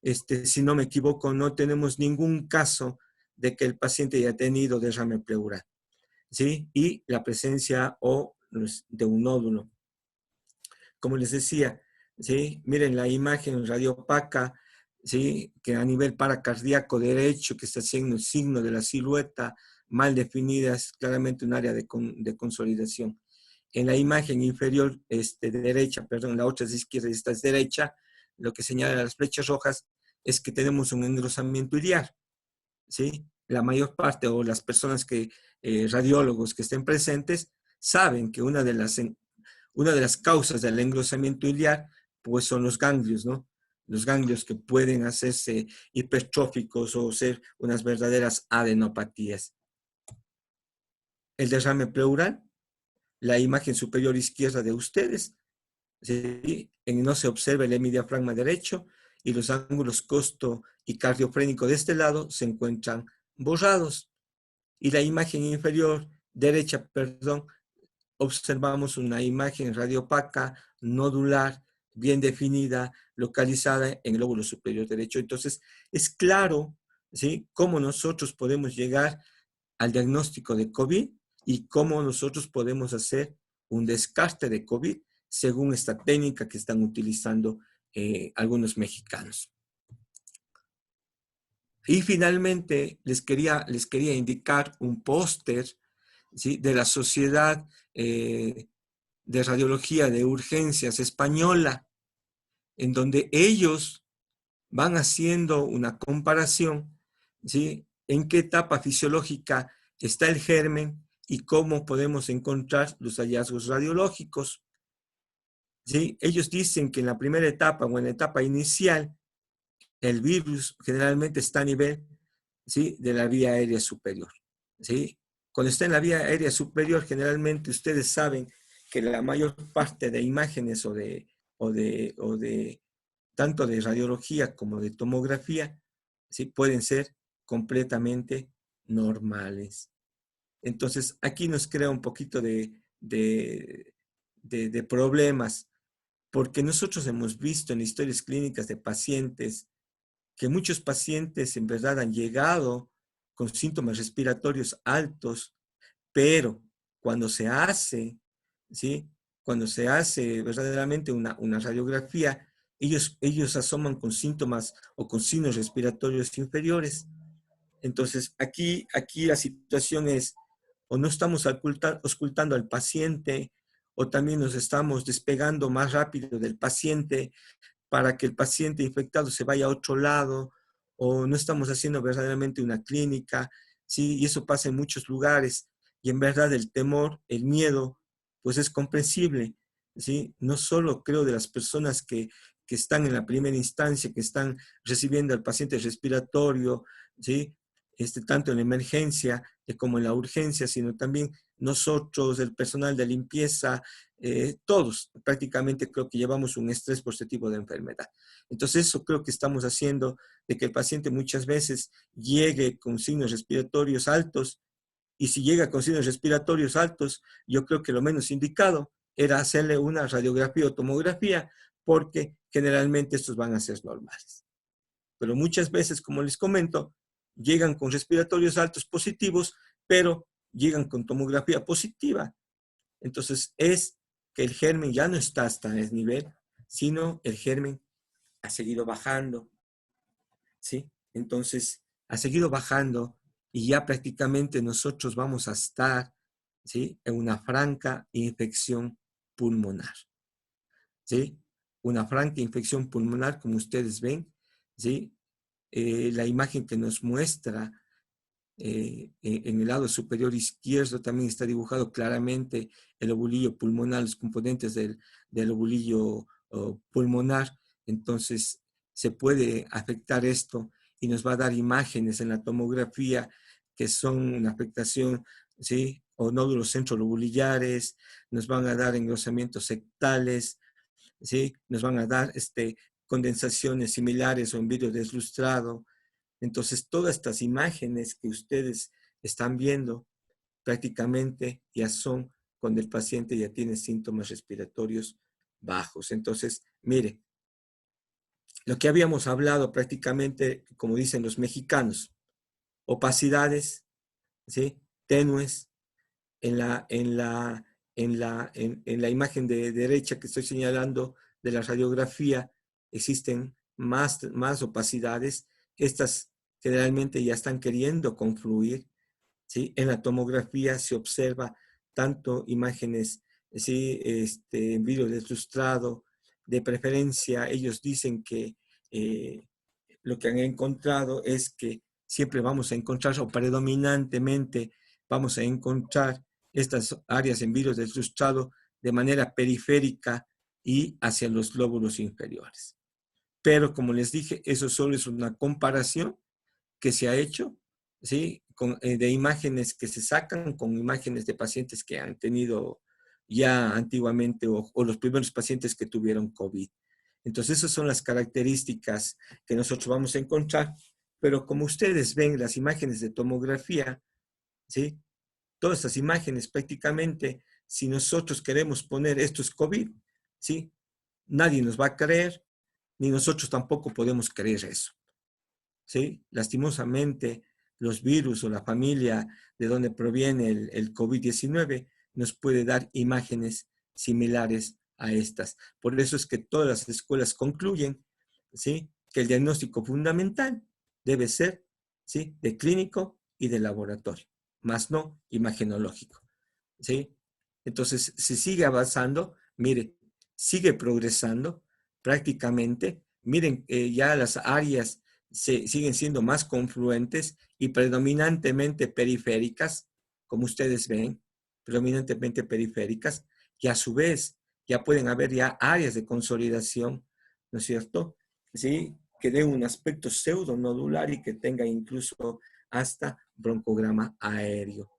si no me equivoco, no tenemos ningún caso de que el paciente haya tenido derrame pleural, ¿sí? Y la presencia de un nódulo. Como les decía, ¿sí? Miren la imagen radiopaca, ¿sí? Que a nivel paracardíaco derecho, que está haciendo el signo de la silueta mal definida, es claramente un área de consolidación. En la imagen inferior derecha, perdón, la otra es izquierda y esta es derecha, lo que señala las flechas rojas es que tenemos un engrosamiento iliar, ¿sí? La mayor parte o las personas radiólogos que estén presentes, saben que una de las causas del engrosamiento iliar, pues son los ganglios, ¿no? Los ganglios que pueden hacerse hipertróficos o ser unas verdaderas adenopatías. El derrame pleural, la imagen superior izquierda de ustedes, ¿sí? No se observa el hemidiafragma derecho y los ángulos costo y cardiofrénico de este lado se encuentran borrados. Y la imagen inferior derecha, perdón, observamos una imagen radiopaca, nodular, bien definida, localizada en el lóbulo superior derecho. Entonces, es claro, ¿sí? Cómo nosotros podemos llegar al diagnóstico de COVID y cómo nosotros podemos hacer un descarte de COVID según esta técnica que están utilizando algunos mexicanos. Y finalmente les quería indicar un póster, ¿sí? De la Sociedad de Radiología de Urgencias Española, en donde ellos van haciendo una comparación, ¿sí? En qué etapa fisiológica está el germen y cómo podemos encontrar los hallazgos radiológicos, ¿sí? Ellos dicen que en la primera etapa o en la etapa inicial, el virus generalmente está a nivel, ¿sí? De la vía aérea superior, ¿sí? Cuando está en la vía aérea superior, generalmente ustedes saben que la mayor parte de imágenes o de tanto de radiología como de tomografía, ¿sí? Pueden ser completamente normales. Entonces, aquí nos crea un poquito de problemas, porque nosotros hemos visto en historias clínicas de pacientes que muchos pacientes en verdad han llegado con síntomas respiratorios altos, pero cuando se hace, ¿sí? Cuando se hace verdaderamente una radiografía, ellos asoman con síntomas o con signos respiratorios inferiores. Entonces, aquí la situación es, o no estamos auscultando al paciente, o también nos estamos despegando más rápido del paciente para que el paciente infectado se vaya a otro lado, o no estamos haciendo verdaderamente una clínica, ¿sí? Y eso pasa en muchos lugares, y en verdad el temor, el miedo, pues es comprensible, ¿sí? No solo creo de las personas que están en la primera instancia, que están recibiendo al paciente respiratorio, ¿sí? Tanto en la emergencia como en la urgencia, sino también nosotros, el personal de limpieza, todos prácticamente creo que llevamos un estrés por este tipo de enfermedad. Entonces eso creo que estamos haciendo de que el paciente muchas veces llegue con signos respiratorios altos, y si llega con signos respiratorios altos, yo creo que lo menos indicado era hacerle una radiografía o tomografía, porque generalmente estos van a ser normales. Pero muchas veces, como les comento, llegan con respiratorios altos positivos, pero llegan con tomografía positiva. Entonces es que el germen ya no está hasta ese nivel, sino el germen ha seguido bajando, ¿sí? Entonces ha seguido bajando y ya prácticamente nosotros vamos a estar, ¿sí?, en una franca infección pulmonar, ¿sí? Una franca infección pulmonar, como ustedes ven, ¿sí? La imagen que nos muestra en el lado superior izquierdo también está dibujado claramente el lobulillo pulmonar, los componentes del lobulillo pulmonar. Entonces se puede afectar esto y nos va a dar imágenes en la tomografía que son una afectación, ¿sí?, o nódulos centrolobulillares, nos van a dar engrosamientos sectales, ¿sí?, nos van a dar condensaciones similares o en vidrio deslustrado. Entonces, todas estas imágenes que ustedes están viendo prácticamente ya son cuando el paciente ya tiene síntomas respiratorios bajos. Entonces, mire, lo que habíamos hablado prácticamente, como dicen los mexicanos, opacidades, ¿sí?, tenues, en la imagen de derecha que estoy señalando de la radiografía, existen más opacidades. Estas generalmente ya están queriendo confluir, ¿sí? En la tomografía se observa tanto imágenes, ¿sí?, en vidrio deslustrado, de preferencia. Ellos dicen que lo que han encontrado es que siempre vamos a encontrar, o predominantemente vamos a encontrar estas áreas en vidrio deslustrado de manera periférica y hacia los lóbulos inferiores. Pero como les dije, eso solo es una comparación que se ha hecho, ¿sí?, de imágenes que se sacan con imágenes de pacientes que han tenido ya antiguamente o los primeros pacientes que tuvieron COVID. Entonces, esas son las características que nosotros vamos a encontrar, pero como ustedes ven las imágenes de tomografía, ¿sí?, todas estas imágenes prácticamente, si nosotros queremos poner esto es COVID, ¿sí?, nadie nos va a creer, ni nosotros tampoco podemos creer eso, ¿sí? Lastimosamente, los virus o la familia de donde proviene el COVID-19 nos puede dar imágenes similares a estas. Por eso es que todas las escuelas concluyen, ¿sí?, que el diagnóstico fundamental debe ser, ¿sí?, de clínico y de laboratorio, más no imagenológico, ¿sí? Entonces, se sigue avanzando, mire, sigue progresando prácticamente. Miren, ya las áreas siguen siendo más confluentes y predominantemente periféricas, como ustedes ven, predominantemente periféricas, y a su vez ya pueden haber ya áreas de consolidación, ¿no es cierto?, ¿sí?, que dé un aspecto pseudonodular y que tenga incluso hasta broncograma aéreo.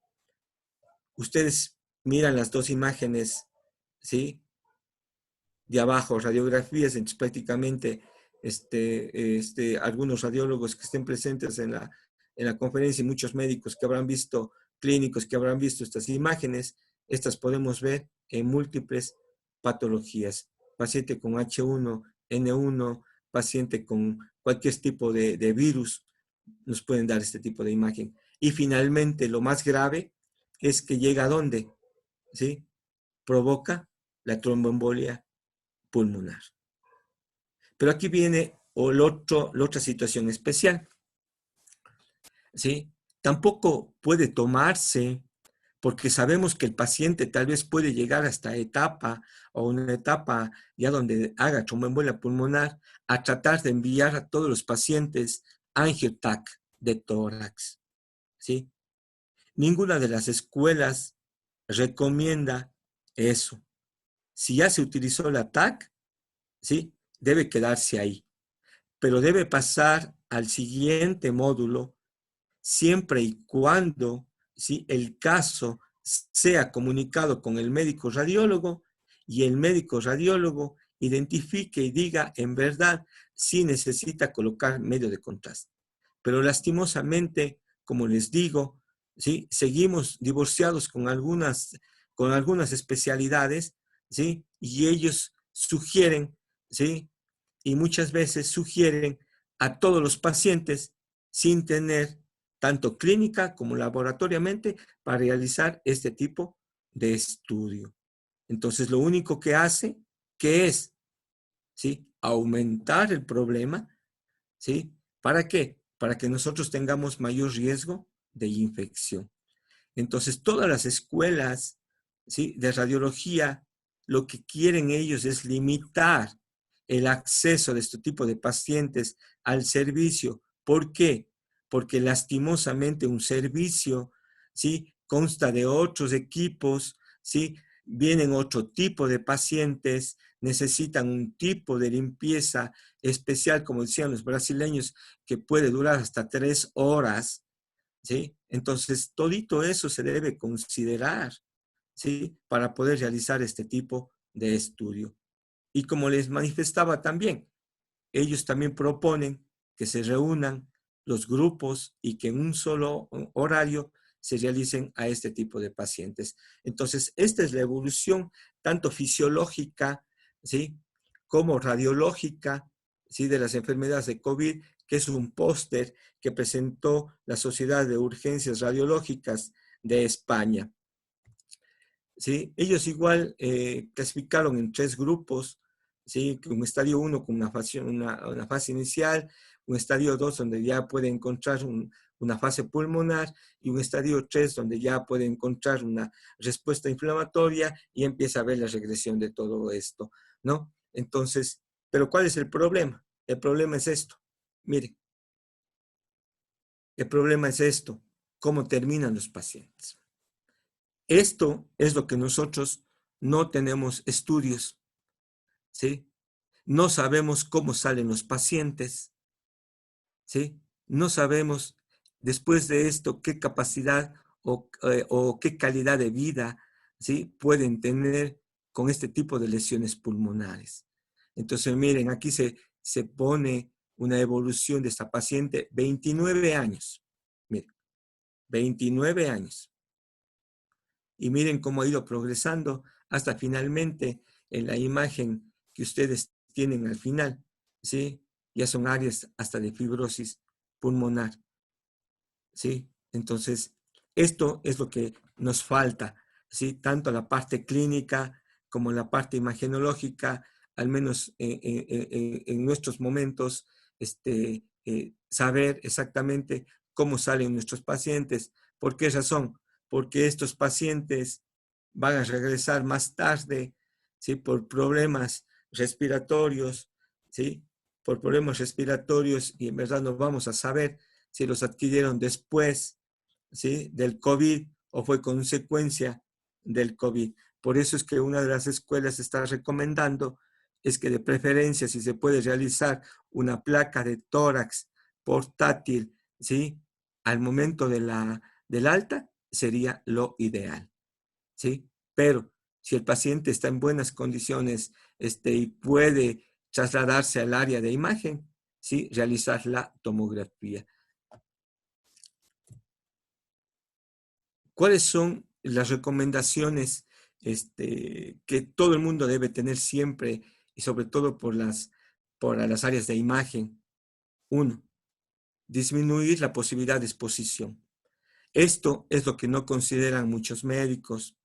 Ustedes miran las dos imágenes, ¿sí?, de abajo, radiografías, entonces prácticamente algunos radiólogos que estén presentes en la conferencia y muchos médicos que habrán visto, clínicos que habrán visto estas imágenes, estas podemos ver en múltiples patologías. Paciente con H1N1, paciente con cualquier tipo de virus, nos pueden dar este tipo de imagen. Y finalmente, lo más grave es que llega a dónde, ¿sí?, provoca la tromboembolia pulmonar. Pero aquí viene la otra situación especial. ¿sí? Tampoco puede tomarse, porque sabemos que el paciente tal vez puede llegar a esta etapa o una etapa ya donde haga tromboembolia pulmonar, a tratar de enviar a todos los pacientes angio-TAC de tórax, ¿sí? Ninguna de las escuelas recomienda eso. Si ya se utilizó la TAC, ¿sí? Debe quedarse ahí, pero debe pasar al siguiente módulo siempre y cuando, ¿sí?, el caso sea comunicado con el médico radiólogo y el médico radiólogo identifique y diga en verdad si necesita colocar medio de contraste. Pero lastimosamente, como les digo, ¿sí?, seguimos divorciados con algunas especialidades, ¿sí?, y ellos sugieren, ¿sí?, y muchas veces sugieren a todos los pacientes sin tener tanto clínica como laboratoriamente para realizar este tipo de estudio. Entonces, lo único que hace, ¿qué es? ¿Sí? Aumentar el problema, ¿sí? ¿Para qué? Para que nosotros tengamos mayor riesgo de infección. Entonces, todas las escuelas, ¿sí?, de radiología, lo que quieren ellos es limitar el acceso de este tipo de pacientes al servicio. ¿Por qué? Porque lastimosamente un servicio, ¿sí?, consta de otros equipos, ¿sí?, vienen otro tipo de pacientes, necesitan un tipo de limpieza especial, como decían los brasileños, que puede durar hasta 3 horas, ¿sí? Entonces, todito eso se debe considerar, ¿sí?, para poder realizar este tipo de estudio. Y como les manifestaba también, ellos también proponen que se reúnan los grupos y que en un solo horario se realicen a este tipo de pacientes. Entonces, esta es la evolución tanto fisiológica, ¿sí?, como radiológica, ¿sí?, de las enfermedades de COVID, que es un póster que presentó la Sociedad de Urgencias Radiológicas de España. ¿Sí? Ellos igual clasificaron en 3 grupos, ¿sí?, un estadio 1 con una fase inicial, un estadio 2 donde ya puede encontrar una fase pulmonar y un estadio 3 donde ya puede encontrar una respuesta inflamatoria y empieza a ver la regresión de todo esto, ¿no? Entonces, ¿pero cuál es el problema? El problema es esto. Miren, el problema es esto, cómo terminan los pacientes. Esto es lo que nosotros no tenemos estudios, ¿sí? No sabemos cómo salen los pacientes, ¿sí? No sabemos después de esto qué capacidad o qué calidad de vida, ¿sí?, pueden tener con este tipo de lesiones pulmonares. Entonces, miren, aquí se pone una evolución de esta paciente, 29 años. Miren, 29 años. Y miren cómo ha ido progresando hasta finalmente en la imagen que ustedes tienen al final, ¿sí? Ya son áreas hasta de fibrosis pulmonar, ¿sí? Entonces, esto es lo que nos falta, ¿sí? Tanto la parte clínica como la parte imagenológica, al menos en nuestros momentos, saber exactamente cómo salen nuestros pacientes. ¿Por qué razón? Porque estos pacientes van a regresar más tarde, ¿sí?, por problemas respiratorios, ¿sí? Por problemas respiratorios, y en verdad no vamos a saber si los adquirieron después, ¿sí?, del COVID o fue consecuencia del COVID. Por eso es que una de las escuelas está recomendando es que de preferencia, si se puede realizar una placa de tórax portátil, ¿sí?, al momento del alta, sería lo ideal, ¿sí? Pero si el paciente está en buenas condiciones y puede trasladarse al área de imagen, ¿sí?, realizar la tomografía. ¿Cuáles son las recomendaciones que todo el mundo debe tener siempre y sobre todo por las áreas de imagen? 1. Disminuir la posibilidad de exposición. Esto es lo que no consideran muchos médicos.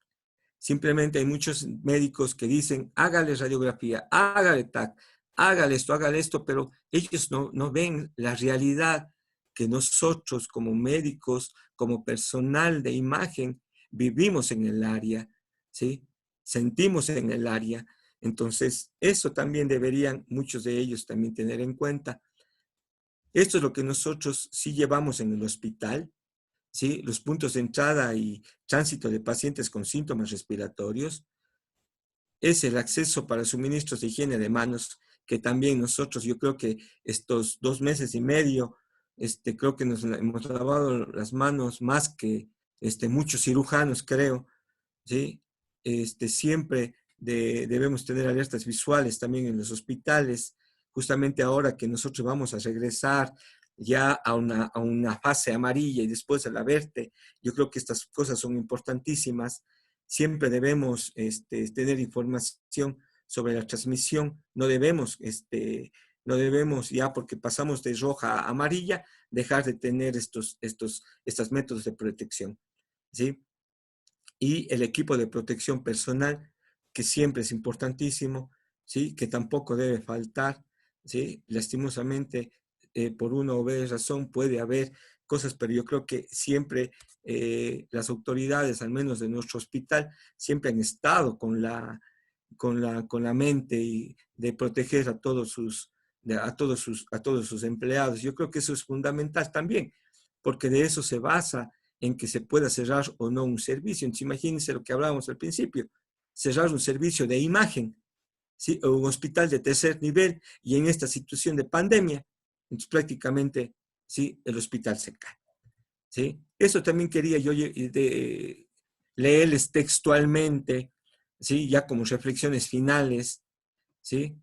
Simplemente hay muchos médicos que dicen, hágale radiografía, hágale TAC, hágale esto, pero ellos no ven la realidad que nosotros como médicos, como personal de imagen, vivimos en el área, ¿sí? Sentimos en el área. Entonces, eso también deberían muchos de ellos también tener en cuenta. Esto es lo que nosotros sí llevamos en el hospital, ¿sí? Los puntos de entrada y tránsito de pacientes con síntomas respiratorios. Es el acceso para suministros de higiene de manos, que también nosotros, yo creo que estos 2 meses y medio, creo que nos hemos lavado las manos más que muchos cirujanos, creo, ¿sí? Siempre debemos tener alertas visuales también en los hospitales, justamente ahora que nosotros vamos a regresar ya a una fase amarilla y después a la verde. Yo creo que estas cosas son importantísimas. Siempre debemos tener información sobre la transmisión. No debemos ya porque pasamos de roja a amarilla, dejar de tener estos métodos de protección, ¿sí? Y el equipo de protección personal, que siempre es importantísimo, ¿sí? Que tampoco debe faltar, ¿sí? Lastimosamente, por una o B razón puede haber cosas, pero yo creo que siempre las autoridades, al menos de nuestro hospital, siempre han estado con la mente y de proteger a todos sus empleados. Yo creo que eso es fundamental también, porque de eso se basa en que se pueda cerrar o no un servicio. Entonces, imagínense lo que hablábamos al principio, cerrar un servicio de imagen, ¿sí? O un hospital de tercer nivel y en esta situación de pandemia, entonces prácticamente, ¿sí? El hospital se cae, ¿sí? Eso también quería yo leerles textualmente, ¿sí? Ya como reflexiones finales, ¿sí?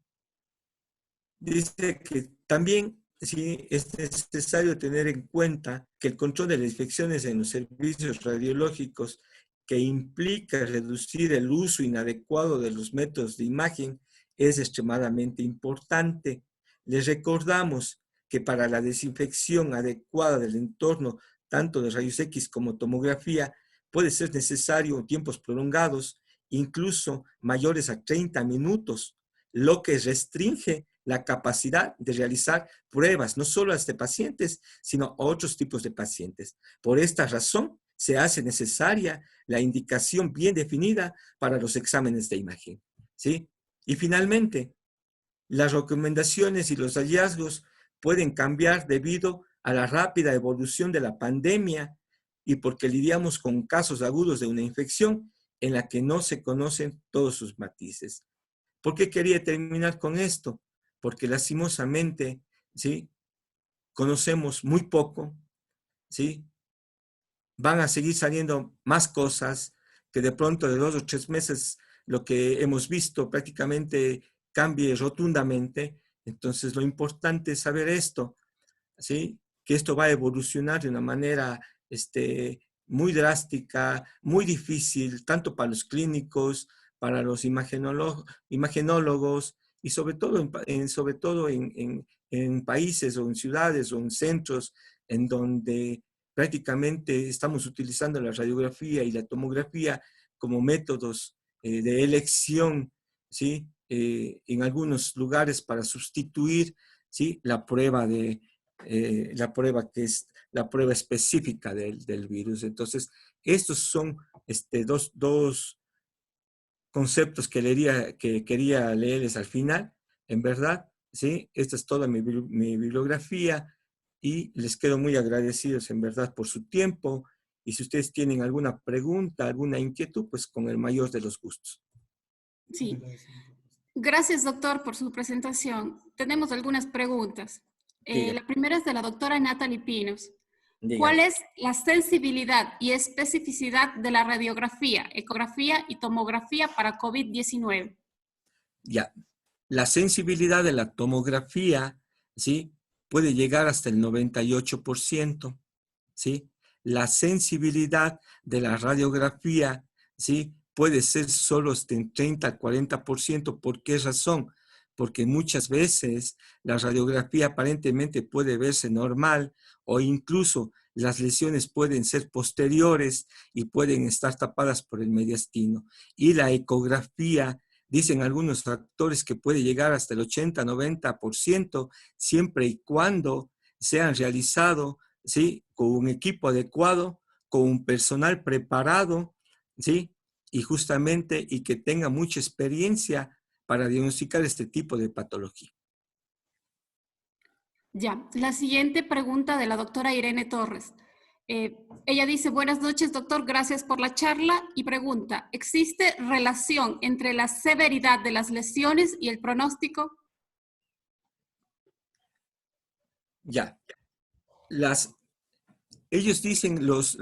Dice que también sí es necesario tener en cuenta que el control de las infecciones en los servicios radiológicos, que implica reducir el uso inadecuado de los métodos de imagen, es extremadamente importante. Les recordamos que para la desinfección adecuada del entorno, tanto de rayos X como tomografía, puede ser necesario tiempos prolongados, incluso mayores a 30 minutos, lo que restringe la capacidad de realizar pruebas, no solo a este pacientes, sino a otros tipos de pacientes. Por esta razón, se hace necesaria la indicación bien definida para los exámenes de imagen, ¿sí? Y finalmente, las recomendaciones y los hallazgos pueden cambiar debido a la rápida evolución de la pandemia y porque lidiamos con casos agudos de una infección en la que no se conocen todos sus matices. ¿Por qué quería terminar con esto? Porque lastimosamente, ¿sí? Conocemos muy poco, ¿sí? Van a seguir saliendo más cosas que de pronto de 2 o 3 meses lo que hemos visto prácticamente cambie rotundamente. Entonces lo importante es saber esto, ¿sí? Que esto va a evolucionar de una manera muy drástica, muy difícil, tanto para los clínicos, para los imagenólogos y sobre todo en países o en ciudades o en centros en donde prácticamente estamos utilizando la radiografía y la tomografía como métodos de elección, ¿sí? En algunos lugares para sustituir, ¿sí? La prueba que es la prueba específica del virus. Entonces, estos son dos conceptos que quería leerles al final, en verdad, ¿sí? Esta es toda mi bibliografía y les quedo muy agradecidos, en verdad, por su tiempo. Y si ustedes tienen alguna pregunta, alguna inquietud, pues con el mayor de los gustos. Sí. Gracias, doctor, por su presentación. Tenemos algunas preguntas. La primera es de la doctora Natalie Pinos. ¿Cuál es la sensibilidad y especificidad de la radiografía, ecografía y tomografía para COVID-19? Ya, la sensibilidad de la tomografía, ¿sí? Puede llegar hasta el 98%, ¿sí? La sensibilidad de la radiografía, ¿sí? Puede ser solo hasta en 30 al 40%. ¿Por qué razón? Porque muchas veces la radiografía aparentemente puede verse normal o incluso las lesiones pueden ser posteriores y pueden estar tapadas por el mediastino. Y la ecografía, dicen algunos factores que puede llegar hasta el 80-90%, siempre y cuando sean realizados, ¿sí?, con un equipo adecuado, con un personal preparado, ¿sí?, y justamente, y que tenga mucha experiencia para diagnosticar este tipo de patología. Ya, la siguiente pregunta de la doctora Irene Torres. Ella dice, buenas noches, doctor, gracias por la charla, y pregunta, ¿existe relación entre la severidad de las lesiones y el pronóstico? Ya, ellos dicen, los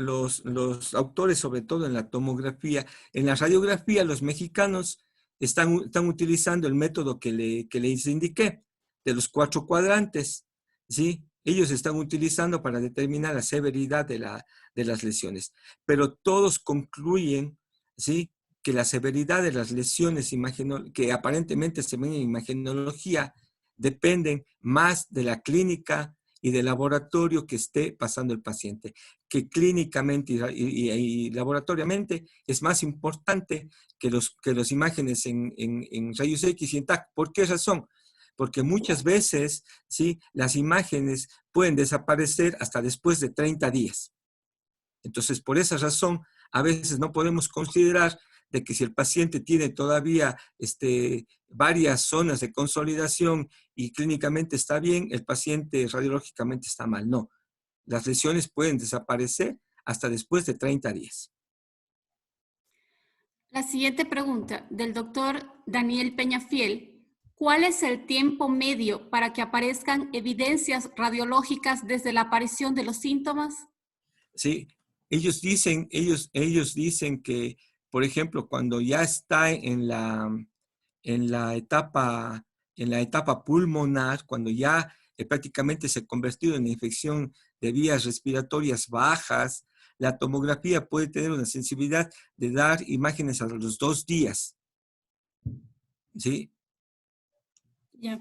autores, sobre todo en la tomografía, en la radiografía, los mexicanos están utilizando el método que les indiqué, de los 4 cuadrantes, ¿sí? Ellos están utilizando para determinar la severidad de las lesiones, pero todos concluyen, ¿sí?, que la severidad de las lesiones que aparentemente se ven en imagenología dependen más de la clínica y del laboratorio que esté pasando el paciente, que clínicamente y laboratoriamente es más importante que los imágenes en rayos X y en TAC. ¿Por qué razón? Porque muchas veces, ¿sí?, las imágenes pueden desaparecer hasta después de 30 días. Entonces, por esa razón, a veces no podemos considerar de que si el paciente tiene todavía varias zonas de consolidación y clínicamente está bien, el paciente radiológicamente está mal. No, las lesiones pueden desaparecer hasta después de 30 días. La siguiente pregunta del doctor Daniel Peñafiel. ¿Cuál es el tiempo medio para que aparezcan evidencias radiológicas desde la aparición de los síntomas? Sí, ellos dicen que, por ejemplo, cuando ya está en la etapa pulmonar, cuando ya prácticamente se ha convertido en infección de vías respiratorias bajas, la tomografía puede tener una sensibilidad de dar imágenes a los 2 días. ¿Sí? Ya.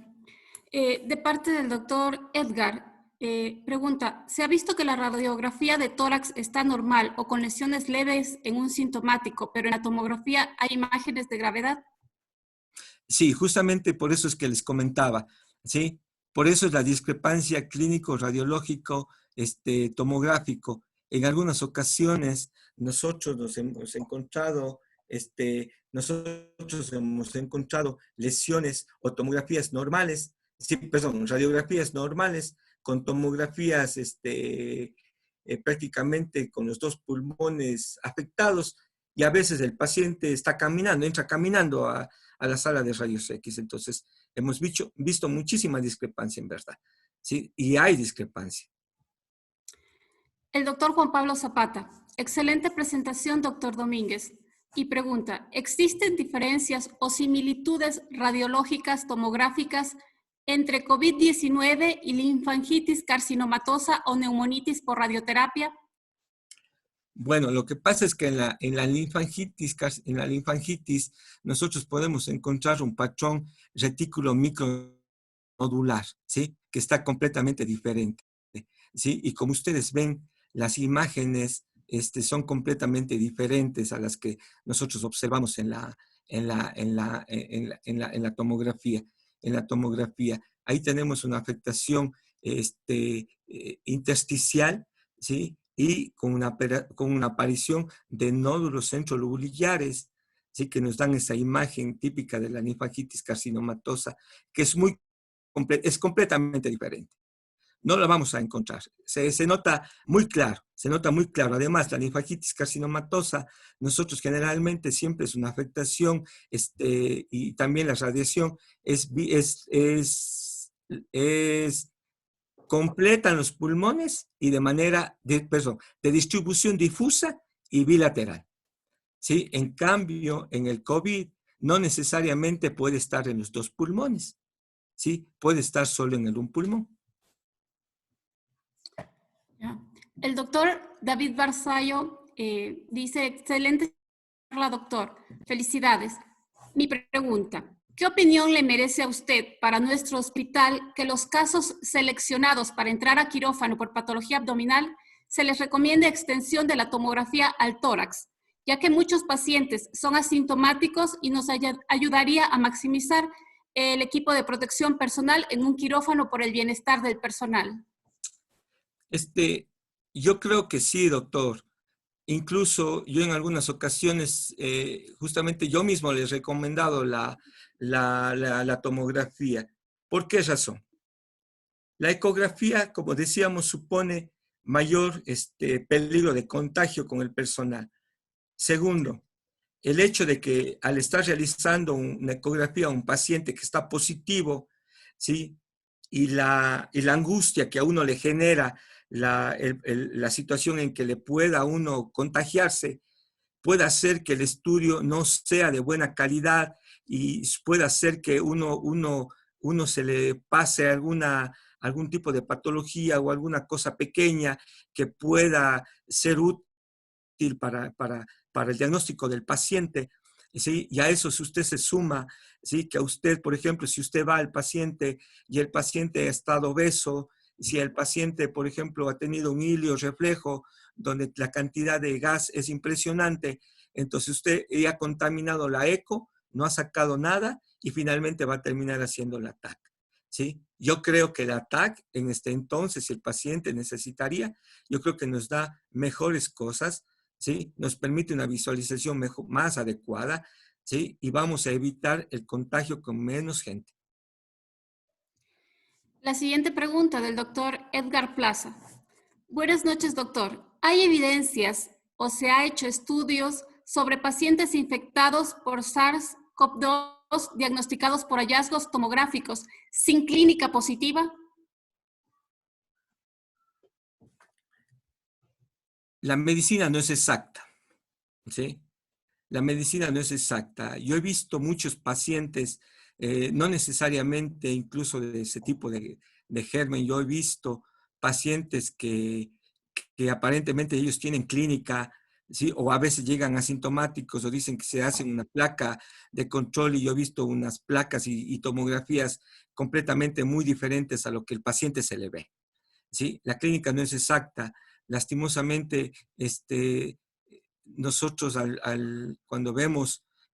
De parte del doctor Edgar, pregunta, ¿se ha visto que la radiografía de tórax está normal o con lesiones leves en un sintomático, pero en la tomografía hay imágenes de gravedad? Sí, justamente por eso es que les comentaba, ¿sí? Por eso es la discrepancia clínico, radiológico, tomográfico. En algunas ocasiones nosotros nosotros hemos encontrado lesiones o tomografías normales, sí, perdón, radiografías normales con tomografías prácticamente con los 2 pulmones afectados, y a veces el paciente entra caminando a la sala de rayos X. Entonces, hemos visto muchísima discrepancia en verdad, ¿sí? Y hay discrepancia. El doctor Juan Pablo Zapata. Excelente presentación, doctor Domínguez. Y pregunta, ¿existen diferencias o similitudes radiológicas tomográficas entre COVID-19 y linfangitis carcinomatosa o neumonitis por radioterapia? Bueno, lo que pasa es que en la linfangitis nosotros podemos encontrar un patrón retículo micronodular, ¿sí?, que está completamente diferente, ¿sí? Y como ustedes ven, las imágenes son completamente diferentes a las que nosotros observamos en la tomografía. En la tomografía, ahí tenemos una afectación intersticial, ¿sí?, y con una aparición de nódulos centrolobulillares, ¿sí?, que nos dan esa imagen típica de la linfangitis carcinomatosa, que es completamente diferente. No la vamos a encontrar. Se nota muy claro, Además, la linfangitis carcinomatosa, nosotros generalmente siempre es una afectación, y también la radiación es completa en los pulmones y de distribución difusa y bilateral, ¿sí? En cambio, en el COVID no necesariamente puede estar en los 2 pulmones, ¿sí? Puede estar solo en un pulmón. Ya. El doctor David Barzallo dice, excelente charla, doctor. Felicidades. Mi pregunta, ¿qué opinión le merece a usted para nuestro hospital que los casos seleccionados para entrar a quirófano por patología abdominal se les recomiende extensión de la tomografía al tórax, ya que muchos pacientes son asintomáticos y nos ayudaría a maximizar el equipo de protección personal en un quirófano por el bienestar del personal? Este, yo creo que sí, doctor. Incluso yo en algunas ocasiones, justamente yo mismo les he recomendado la tomografía. ¿Por qué razón? La ecografía, como decíamos, supone mayor peligro de contagio con el personal. Segundo, el hecho de que al estar realizando una ecografía a un paciente que está positivo, ¿sí? Y la angustia que a uno le genera la situación en que le pueda a uno contagiarse, puede hacer que el estudio no sea de buena calidad y puede hacer que uno se le pase algún tipo de patología o alguna cosa pequeña que pueda ser útil para el diagnóstico del paciente, ¿sí? Y a eso si usted se suma, ¿sí? Que a usted, por ejemplo, si usted va al paciente y el paciente ha estado obeso, si el paciente, por ejemplo, ha tenido un ilio reflejo donde la cantidad de gas es impresionante, entonces usted ya ha contaminado la eco, no ha sacado nada y finalmente va a terminar haciendo la TAC. ¿Sí? Yo creo que la TAC en este entonces, si el paciente necesitaría, yo creo que nos da mejores cosas, ¿sí? Nos permite una visualización mejor, más adecuada, ¿sí? Y vamos a evitar el contagio con menos gente. La siguiente pregunta del doctor Edgar Plaza. Buenas noches, doctor. ¿Hay evidencias o se ha hecho estudios sobre pacientes infectados por SARS-CoV-2 diagnosticados por hallazgos tomográficos sin clínica positiva? La medicina no es exacta, ¿sí? La medicina no es exacta. Yo he visto muchos pacientes, no necesariamente incluso de ese tipo de germen, yo he visto pacientes que aparentemente ellos tienen clínica, ¿sí? O a veces llegan asintomáticos o dicen que se hacen una placa de control y yo he visto unas placas y tomografías completamente muy diferentes a lo que el paciente se le ve, ¿sí? La clínica no es exacta. Lastimosamente, nosotros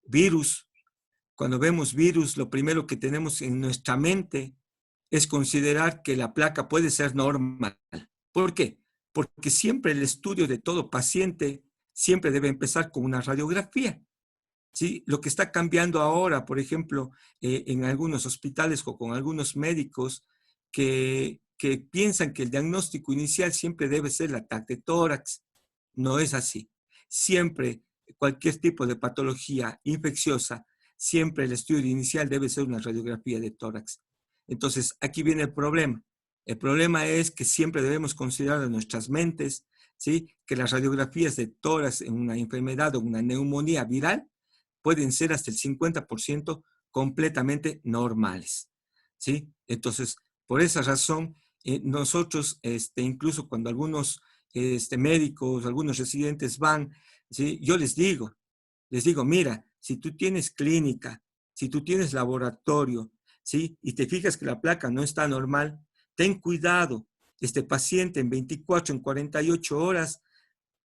virus, cuando vemos virus, lo primero que tenemos en nuestra mente es considerar que la placa puede ser normal. ¿Por qué? Porque siempre el estudio de todo paciente siempre debe empezar con una radiografía. ¿Sí? Lo que está cambiando ahora, por ejemplo, en algunos hospitales o con algunos médicos que piensan que el diagnóstico inicial siempre debe ser la TAC de tórax. No es así. Siempre, cualquier tipo de patología infecciosa, siempre el estudio inicial debe ser una radiografía de tórax. Entonces, aquí viene el problema. El problema es que siempre debemos considerar en nuestras mentes, ¿sí? Que las radiografías de tórax en una enfermedad o una neumonía viral pueden ser hasta el 50% completamente normales, ¿sí? Entonces, por esa razón, nosotros, incluso cuando algunos médicos, algunos residentes van, ¿sí? Yo les digo, mira, si tú tienes clínica, si tú tienes laboratorio, ¿sí? Y te fijas que la placa no está normal, ten cuidado. Este paciente en 24, en 48 horas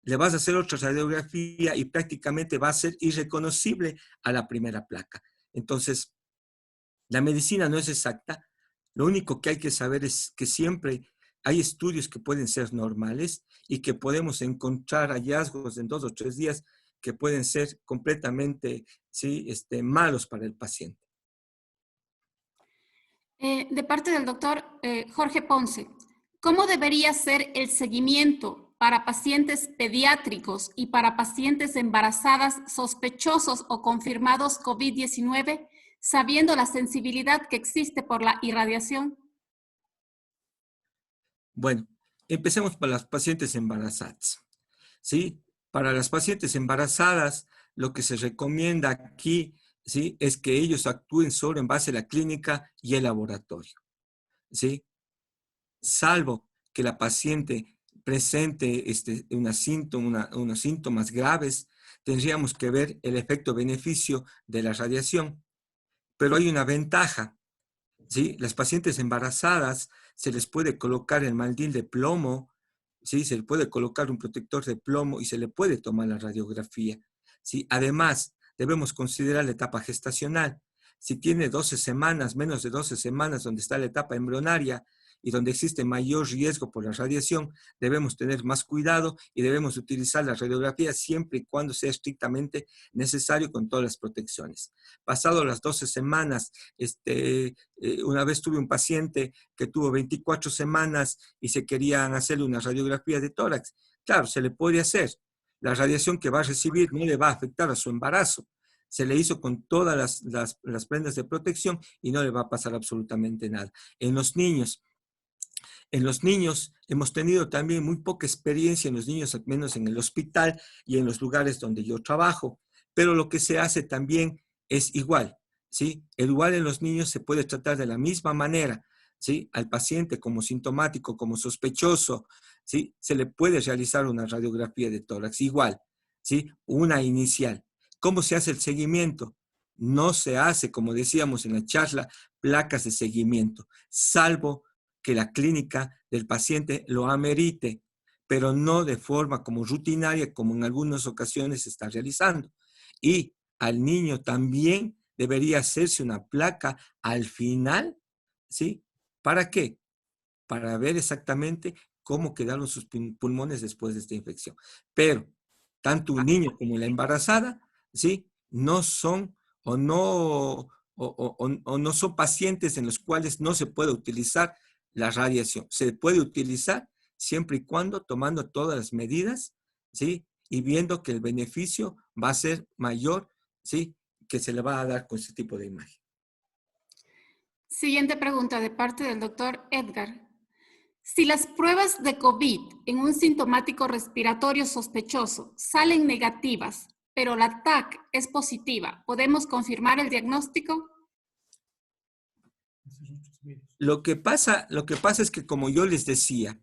le vas a hacer otra radiografía y prácticamente va a ser irreconocible a la primera placa. Entonces, la medicina no es exacta. Lo único que hay que saber es que siempre hay estudios que pueden ser normales y que podemos encontrar hallazgos en 2 o 3 días que pueden ser completamente, ¿sí? Malos para el paciente. De parte del doctor Jorge Ponce, ¿cómo debería ser el seguimiento para pacientes pediátricos y para pacientes embarazadas sospechosos o confirmados COVID-19, sabiendo la sensibilidad que existe por la irradiación? Bueno, empecemos para las pacientes embarazadas, ¿sí? Para las pacientes embarazadas, lo que se recomienda aquí, ¿sí? Es que ellos actúen solo en base a la clínica y el laboratorio, ¿sí? Salvo que la paciente presente unos síntomas graves, tendríamos que ver el efecto beneficio de la radiación. Pero hay una ventaja, ¿sí? Las pacientes embarazadas se les puede colocar el mandil de plomo, ¿sí? Se le puede colocar un protector de plomo y se le puede tomar la radiografía, ¿sí? Además, debemos considerar la etapa gestacional. Si tiene 12 semanas, menos de 12 semanas, donde está la etapa embrionaria, y donde existe mayor riesgo por la radiación, debemos tener más cuidado y debemos utilizar la radiografía siempre y cuando sea estrictamente necesario con todas las protecciones. Pasado las 12 semanas, una vez tuve un paciente que tuvo 24 semanas y se querían hacerle una radiografía de tórax. Claro, se le puede hacer. La radiación que va a recibir no le va a afectar a su embarazo. Se le hizo con todas las prendas de protección y no le va a pasar absolutamente nada. En los niños hemos tenido también muy poca experiencia en los niños, al menos en el hospital y en los lugares donde yo trabajo, pero lo que se hace también es igual, ¿sí? Igual en los niños se puede tratar de la misma manera, ¿sí? Al paciente como sintomático, como sospechoso, ¿sí? Se le puede realizar una radiografía de tórax igual, ¿sí? Una inicial. ¿Cómo se hace el seguimiento? No se hace, como decíamos en la charla, placas de seguimiento, salvo que la clínica del paciente lo amerite, pero no de forma como rutinaria, como en algunas ocasiones se está realizando. Y al niño también debería hacerse una placa al final, ¿sí? ¿Para qué? Para ver exactamente cómo quedaron sus pulmones después de esta infección. Pero tanto un niño como la embarazada, ¿sí? No son o no son pacientes en los cuales no se puede utilizar la radiación. Se puede utilizar siempre y cuando tomando todas las medidas, ¿sí? Y viendo que el beneficio va a ser mayor, ¿sí? Que se le va a dar con este tipo de imagen. Siguiente pregunta de parte del doctor Edgar. Si las pruebas de COVID en un sintomático respiratorio sospechoso salen negativas, pero la TAC es positiva, ¿podemos confirmar el diagnóstico? Lo que pasa es que, como yo les decía,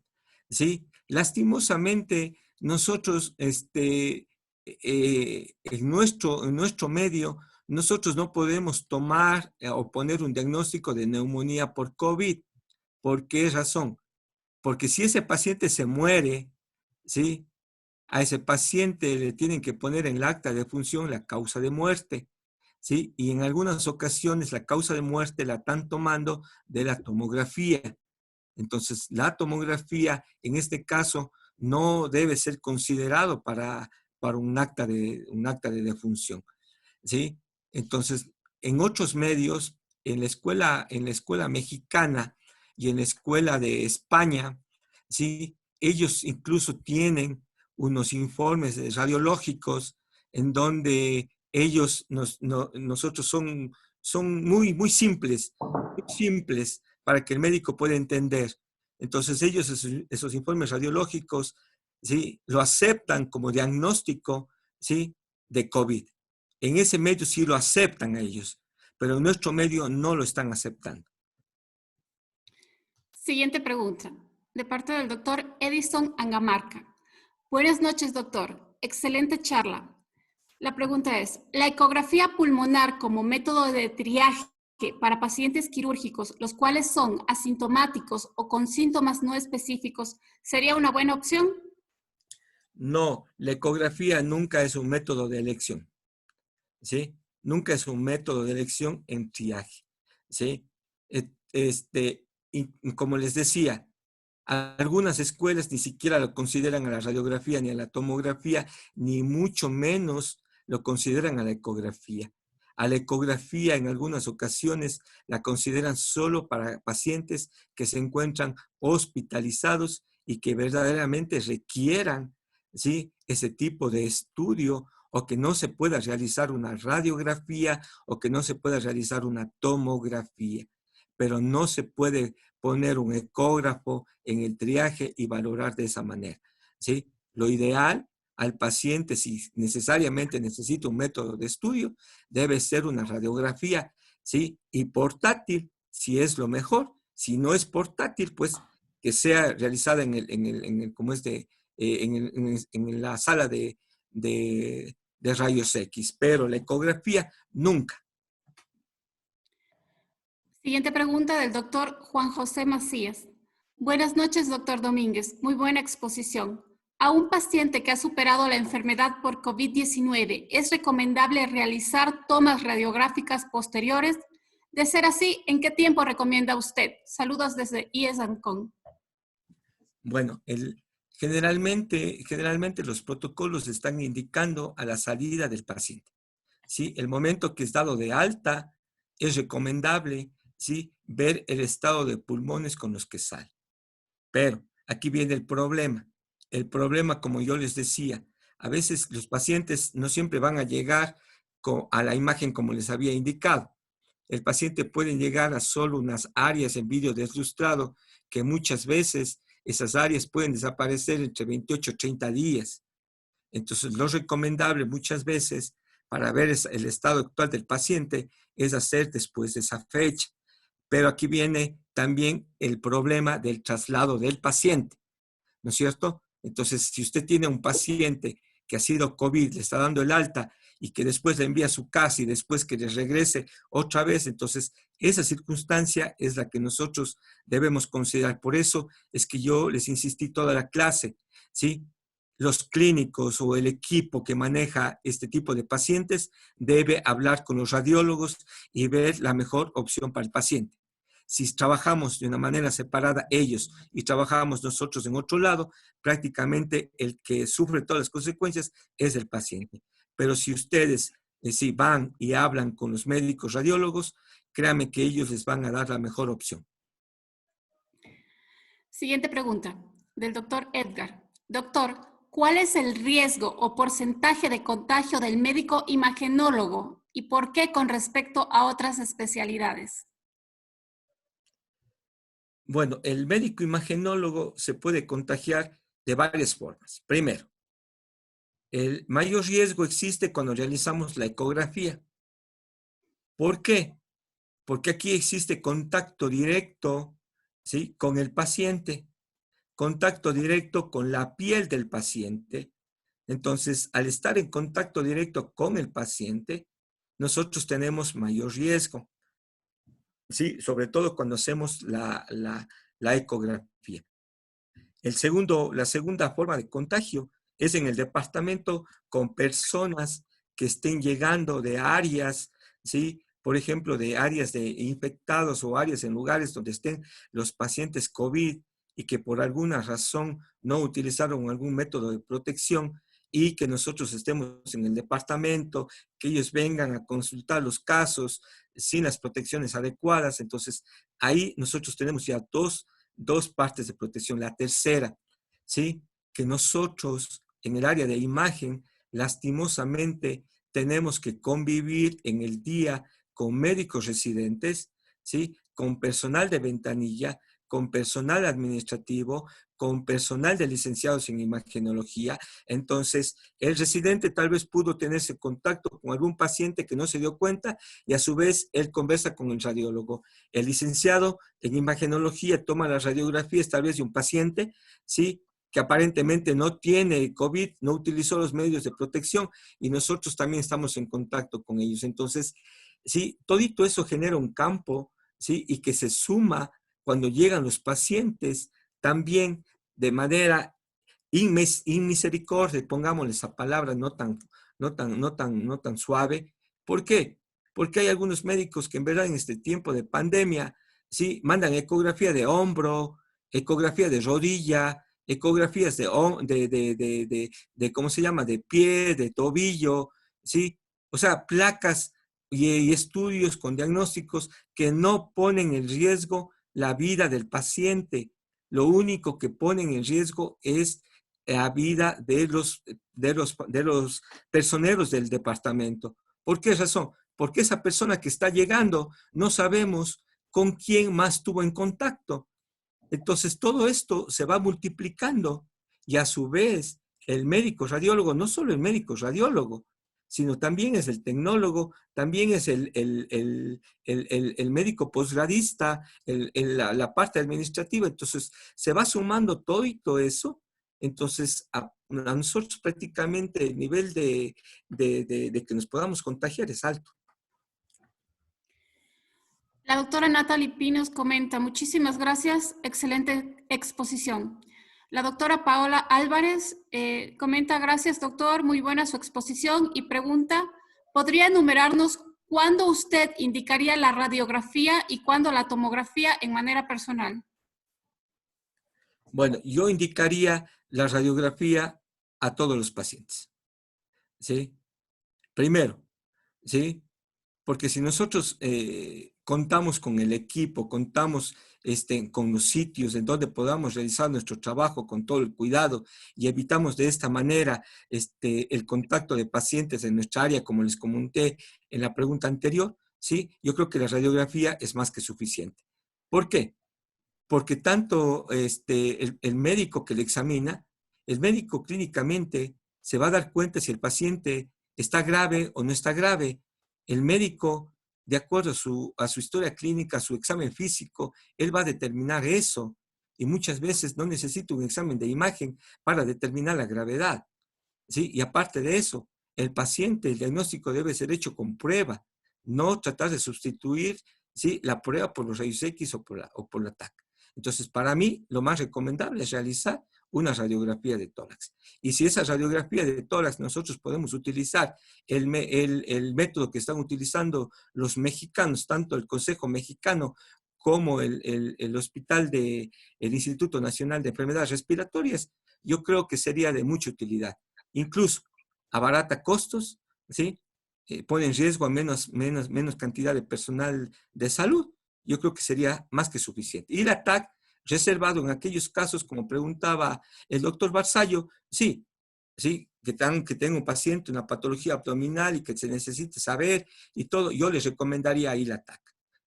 ¿sí? Lastimosamente, nosotros, en nuestro medio, nosotros no podemos tomar o poner un diagnóstico de neumonía por COVID. ¿Por qué razón? Porque si ese paciente se muere, ¿sí? A ese paciente le tienen que poner en el acta de función la causa de muerte, ¿sí? Y en algunas ocasiones la causa de muerte la están tomando de la tomografía. Entonces, la tomografía, en este caso, no debe ser considerado para un acta de defunción, ¿sí? Entonces, en otros medios, en la escuela mexicana y en la escuela de España, ¿sí? Ellos incluso tienen unos informes radiológicos en donde nosotros son muy simples para que el médico pueda entender. Entonces ellos esos informes radiológicos, ¿sí? Lo aceptan como diagnóstico, ¿sí? De COVID. En ese medio sí lo aceptan ellos, pero en nuestro medio no lo están aceptando. Siguiente pregunta, de parte del doctor Edison Angamarca. Buenas noches, doctor. Excelente charla. La pregunta es, ¿la ecografía pulmonar como método de triaje para pacientes quirúrgicos, los cuales son asintomáticos o con síntomas no específicos, sería una buena opción? No, la ecografía nunca es un método de elección, ¿sí? Nunca es un método de elección en triaje, ¿sí? Y como les decía, algunas escuelas ni siquiera lo consideran a la radiografía ni a la tomografía, ni mucho menos lo consideran a la ecografía. A la ecografía en algunas ocasiones la consideran solo para pacientes que se encuentran hospitalizados y que verdaderamente requieran, ¿sí? Ese tipo de estudio, o que no se pueda realizar una radiografía o que no se pueda realizar una tomografía. Pero no se puede poner un ecógrafo en el triaje y valorar de esa manera, ¿sí? Lo ideal al paciente, si necesariamente necesita un método de estudio, debe ser una radiografía, ¿sí? Y portátil, si es lo mejor. Si no es portátil, pues que sea realizada en la sala de rayos X, pero la ecografía nunca. Siguiente pregunta del doctor Juan José Macías. Buenas noches, doctor Domínguez. Muy buena exposición. A un paciente que ha superado la enfermedad por COVID-19, ¿es recomendable realizar tomas radiográficas posteriores? De ser así, ¿en qué tiempo recomienda usted? Saludos desde IES Ancón. Bueno, generalmente los protocolos están indicando a la salida del paciente. ¿Sí? El momento que es dado de alta, es recomendable, ¿sí?, ver el estado de pulmones con los que sale. Pero aquí viene el problema. El problema, como yo les decía, a veces los pacientes no siempre van a llegar a la imagen como les había indicado. El paciente puede llegar a solo unas áreas en vídeo deslustrado, que muchas veces esas áreas pueden desaparecer entre 28 y 30 días. Entonces, lo recomendable muchas veces para ver el estado actual del paciente es hacer después de esa fecha. Pero aquí viene también el problema del traslado del paciente, ¿no es cierto? Entonces, si usted tiene un paciente que ha sido COVID, le está dando el alta y que después le envía a su casa y después que le regrese otra vez, entonces esa circunstancia es la que nosotros debemos considerar. Por eso es que yo les insistí toda la clase, ¿sí? Los clínicos o el equipo que maneja este tipo de pacientes debe hablar con los radiólogos y ver la mejor opción para el paciente. Si trabajamos de una manera separada ellos y trabajamos nosotros en otro lado, prácticamente el que sufre todas las consecuencias es el paciente. Pero si ustedes si van y hablan con los médicos radiólogos, créanme que ellos les van a dar la mejor opción. Siguiente pregunta, del doctor Edgar. Doctor, ¿cuál es el riesgo o porcentaje de contagio del médico imagenólogo y por qué con respecto a otras especialidades? Bueno, el médico imagenólogo se puede contagiar de varias formas. Primero, el mayor riesgo existe cuando realizamos la ecografía. ¿Por qué? Porque aquí existe contacto directo, ¿sí?, con el paciente, contacto directo con la piel del paciente. Entonces, al estar en contacto directo con el paciente, nosotros tenemos mayor riesgo, ¿sí?, sobre todo cuando hacemos la ecografía. La segunda forma de contagio es en el departamento con personas que estén llegando de áreas, ¿sí?, por ejemplo, de áreas de infectados o áreas en lugares donde estén los pacientes COVID y que por alguna razón no utilizaron algún método de protección y que nosotros estemos en el departamento, que ellos vengan a consultar los casos sin las protecciones adecuadas. Entonces, ahí nosotros tenemos ya dos partes de protección. La tercera, ¿sí?, que nosotros en el área de imagen, lastimosamente, tenemos que convivir en el día con médicos residentes, ¿sí?, con personal de ventanilla, con personal administrativo, con personal de licenciados en imagenología. Entonces, el residente tal vez pudo tenerse contacto con algún paciente que no se dio cuenta y a su vez él conversa con el radiólogo. El licenciado en imagenología toma las radiografías tal vez de un paciente, ¿sí?, que aparentemente no tiene COVID, no utilizó los medios de protección y nosotros también estamos en contacto con ellos. Entonces, sí, todito eso genera un campo, ¿sí?, y que se suma cuando llegan los pacientes también de manera inmisericordia, pongámosle esa palabra no tan suave. ¿Por qué? Porque hay algunos médicos que en verdad en este tiempo de pandemia, ¿sí?, mandan ecografía de hombro, ecografía de rodilla, ecografías ¿cómo se llama?, de pie, de tobillo, ¿sí? O sea, placas y estudios con diagnósticos que no ponen en riesgo la vida del paciente. Lo único que ponen en riesgo es la vida de los personeros del departamento. ¿Por qué razón? Porque esa persona que está llegando no sabemos con quién más tuvo en contacto. Entonces, todo esto se va multiplicando y a su vez el médico radiólogo, no solo el médico radiólogo, sino también es el tecnólogo, también es el médico posgradista, la parte administrativa. Entonces, se va sumando todo eso. Entonces, a nosotros prácticamente el nivel de que nos podamos contagiar es alto. La doctora Natalie Pinos comenta, muchísimas gracias, excelente exposición. La doctora Paola Álvarez comenta, gracias doctor, muy buena su exposición y pregunta, ¿podría enumerarnos ¿cuándo usted indicaría la radiografía y cuándo la tomografía en manera personal? Bueno, yo indicaría la radiografía a todos los pacientes, ¿sí? Primero, ¿sí? Porque si nosotros contamos con el equipo, contamos con los sitios en donde podamos realizar nuestro trabajo con todo el cuidado y evitamos de esta manera el contacto de pacientes en nuestra área, como les comenté en la pregunta anterior, ¿sí? Yo creo que la radiografía es más que suficiente. ¿Por qué? Porque tanto el médico que le examina, el médico clínicamente se va a dar cuenta si el paciente está grave o no está grave. El médico, de acuerdo a su historia clínica, a su examen físico, él va a determinar eso. Y muchas veces no necesita un examen de imagen para determinar la gravedad, ¿sí? Y aparte de eso, el paciente, el diagnóstico debe ser hecho con prueba, no tratar de sustituir, ¿sí?, la prueba por los rayos X o por la TAC. Entonces, para mí, lo más recomendable es realizar una radiografía de tórax. Y si esa radiografía de tórax nosotros podemos utilizar el método que están utilizando los mexicanos, tanto el Consejo Mexicano como el Hospital el Instituto Nacional de Enfermedades Respiratorias, yo creo que sería de mucha utilidad. Incluso abarata costos, ¿sí? Pone en riesgo a menos cantidad de personal de salud. Yo creo que sería más que suficiente. Y la TAC, reservado en aquellos casos, como preguntaba el doctor Barzallo, sí, sí, que tenga un paciente una patología abdominal y que se necesite saber y todo, yo les recomendaría ahí la TAC,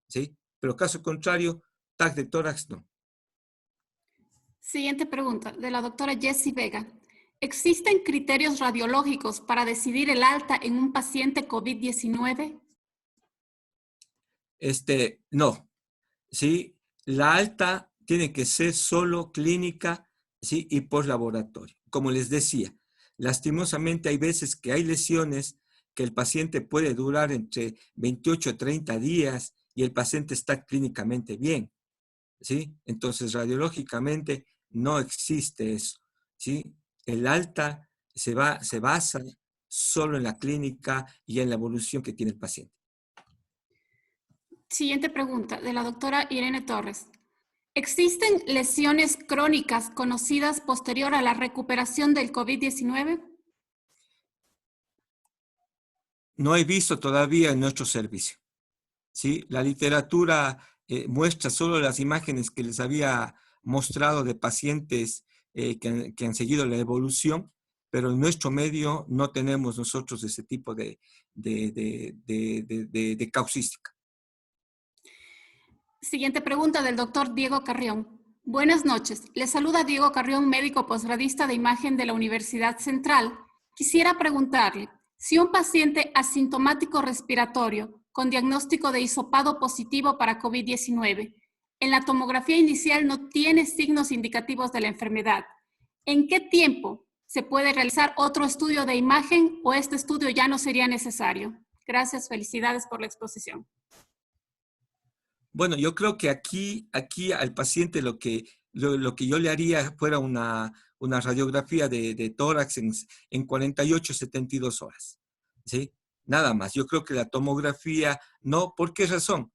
¿sí? Pero caso contrario, TAC de tórax no. Siguiente pregunta, de la doctora Jessie Vega. ¿Existen criterios radiológicos para decidir el alta en un paciente COVID-19? No, ¿sí? La alta tiene que ser solo clínica, ¿sí?, y por laboratorio. Como les decía, lastimosamente hay veces que hay lesiones que el paciente puede durar entre 28 a 30 días y el paciente está clínicamente bien, ¿sí? Entonces, radiológicamente no existe eso, ¿sí? El alta se basa solo en la clínica y en la evolución que tiene el paciente. Siguiente pregunta, de la doctora Irene Torres. ¿Existen lesiones crónicas conocidas posterior a la recuperación del COVID-19? No he visto todavía en nuestro servicio, ¿sí? La literatura muestra solo las imágenes que les había mostrado de pacientes que han seguido la evolución, pero en nuestro medio no tenemos nosotros ese tipo de causística. Siguiente pregunta del doctor Diego Carrión. Buenas noches. Le saluda Diego Carrión, médico posgradista de imagen de la Universidad Central. Quisiera preguntarle, si un paciente asintomático respiratorio con diagnóstico de hisopado positivo para COVID-19, en la tomografía inicial no tiene signos indicativos de la enfermedad, ¿en qué tiempo se puede realizar otro estudio de imagen o este estudio ya no sería necesario? Gracias, felicidades por la exposición. Bueno, yo creo que aquí al paciente lo que yo le haría fuera una radiografía de tórax en 48, 72 horas, ¿sí? Nada más. Yo creo que la tomografía no. ¿Por qué razón?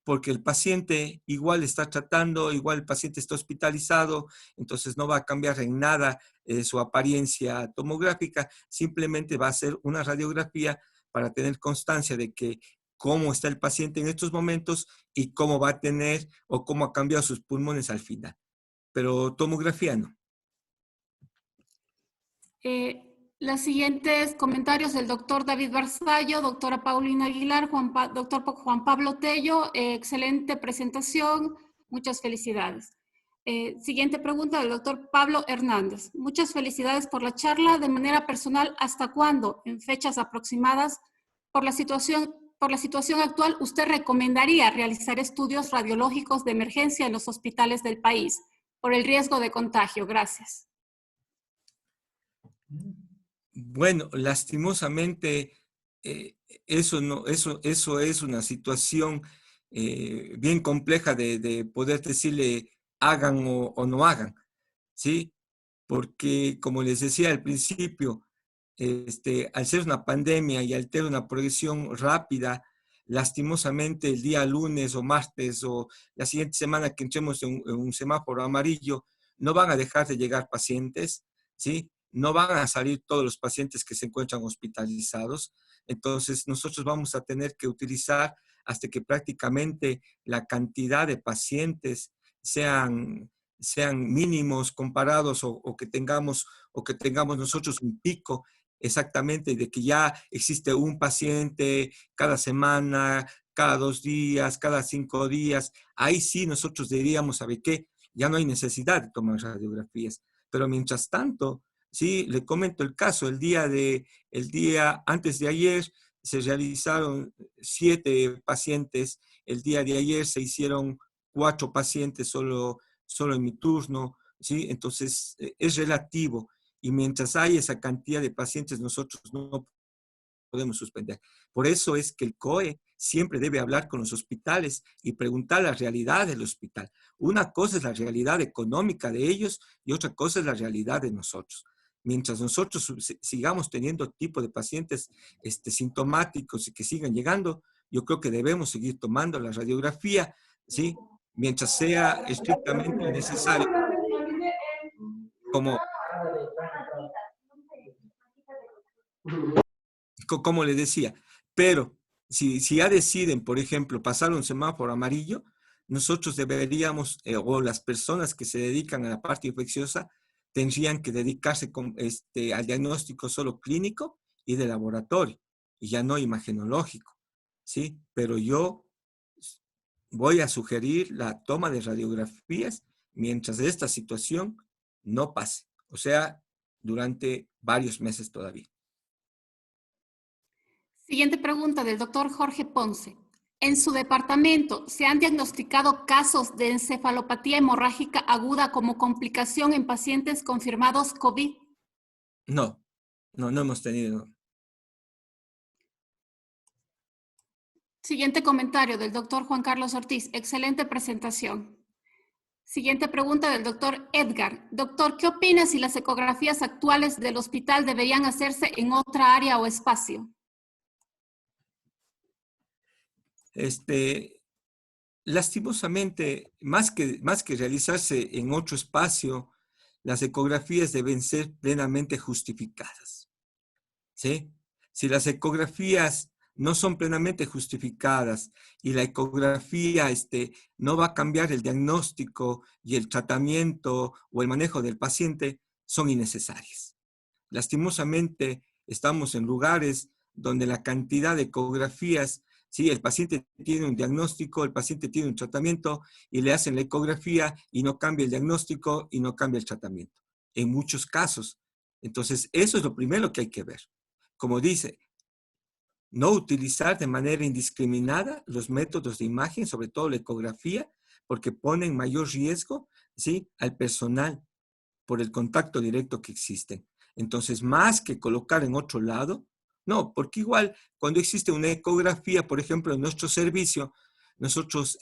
Porque el paciente igual está tratando, igual el paciente está hospitalizado, entonces no va a cambiar en nada su apariencia tomográfica, simplemente va a ser una radiografía para tener constancia de que cómo está el paciente en estos momentos y cómo va a tener o cómo ha cambiado sus pulmones al final. Pero tomografía no. Los siguientes comentarios del doctor David Barzallo, doctora Paulina Aguilar, doctor Juan Pablo Tello, excelente presentación, muchas felicidades. Siguiente pregunta del doctor Pablo Hernández. Muchas felicidades por la charla. De manera personal, ¿hasta cuándo, en fechas aproximadas, por la situación actual, usted recomendaría realizar estudios radiológicos de emergencia en los hospitales del país por el riesgo de contagio? Gracias. Bueno, lastimosamente, eso es una situación bien compleja de poder decirle hagan o no hagan, ¿sí? Porque, como les decía al principio, al ser una pandemia y al tener una progresión rápida, lastimosamente el día lunes o martes o la siguiente semana que entremos en un semáforo amarillo, no van a dejar de llegar pacientes, ¿sí? No van a salir todos los pacientes que se encuentran hospitalizados. Entonces, nosotros vamos a tener que utilizar hasta que prácticamente la cantidad de pacientes sean mínimos comparados o que tengamos nosotros un pico exactamente de que ya existe un paciente cada semana, cada 2 días, cada 5 días. Ahí sí nosotros diríamos, ¿sabe qué? Ya no hay necesidad de tomar radiografías. Pero mientras tanto, sí, le comento el caso, el día antes de ayer se realizaron 7 pacientes, el día de ayer se hicieron 4 pacientes solo en mi turno, ¿sí? Entonces, es relativo y mientras hay esa cantidad de pacientes, nosotros no podemos suspender. Por eso es que el COE siempre debe hablar con los hospitales y preguntar la realidad del hospital. Una cosa es la realidad económica de ellos y otra cosa es la realidad de nosotros. Mientras nosotros sigamos teniendo tipo de pacientes sintomáticos y que sigan llegando, yo creo que debemos seguir tomando la radiografía, ¿sí? Mientras sea estrictamente necesario, como como le decía, pero si ya deciden, por ejemplo, pasar un semáforo amarillo, nosotros deberíamos, o las personas que se dedican a la parte infecciosa, tendrían que dedicarse al diagnóstico solo clínico y de laboratorio, y ya no imagenológico, ¿sí? Pero yo voy a sugerir la toma de radiografías mientras esta situación no pase, o sea, durante varios meses todavía. Siguiente pregunta del doctor Jorge Ponce. ¿En su departamento se han diagnosticado casos de encefalopatía hemorrágica aguda como complicación en pacientes confirmados COVID? No, no hemos tenido. Siguiente comentario del doctor Juan Carlos Ortiz. Excelente presentación. Siguiente pregunta del doctor Edgar. Doctor, ¿qué opina si las ecografías actuales del hospital deberían hacerse en otra área o espacio? Lastimosamente, más que realizarse en otro espacio, las ecografías deben ser plenamente justificadas, ¿sí? Si las ecografías no son plenamente justificadas y la ecografía no va a cambiar el diagnóstico y el tratamiento o el manejo del paciente, son innecesarias. Lastimosamente, estamos en lugares donde la cantidad de ecografías, sí, el paciente tiene un diagnóstico, el paciente tiene un tratamiento y le hacen la ecografía y no cambia el diagnóstico y no cambia el tratamiento. En muchos casos. Entonces, eso es lo primero que hay que ver. Como dice, no utilizar de manera indiscriminada los métodos de imagen, sobre todo la ecografía, porque ponen mayor riesgo, ¿sí?, al personal por el contacto directo que existen. Entonces, más que colocar en otro lado, no, porque igual cuando existe una ecografía, por ejemplo, en nuestro servicio, nosotros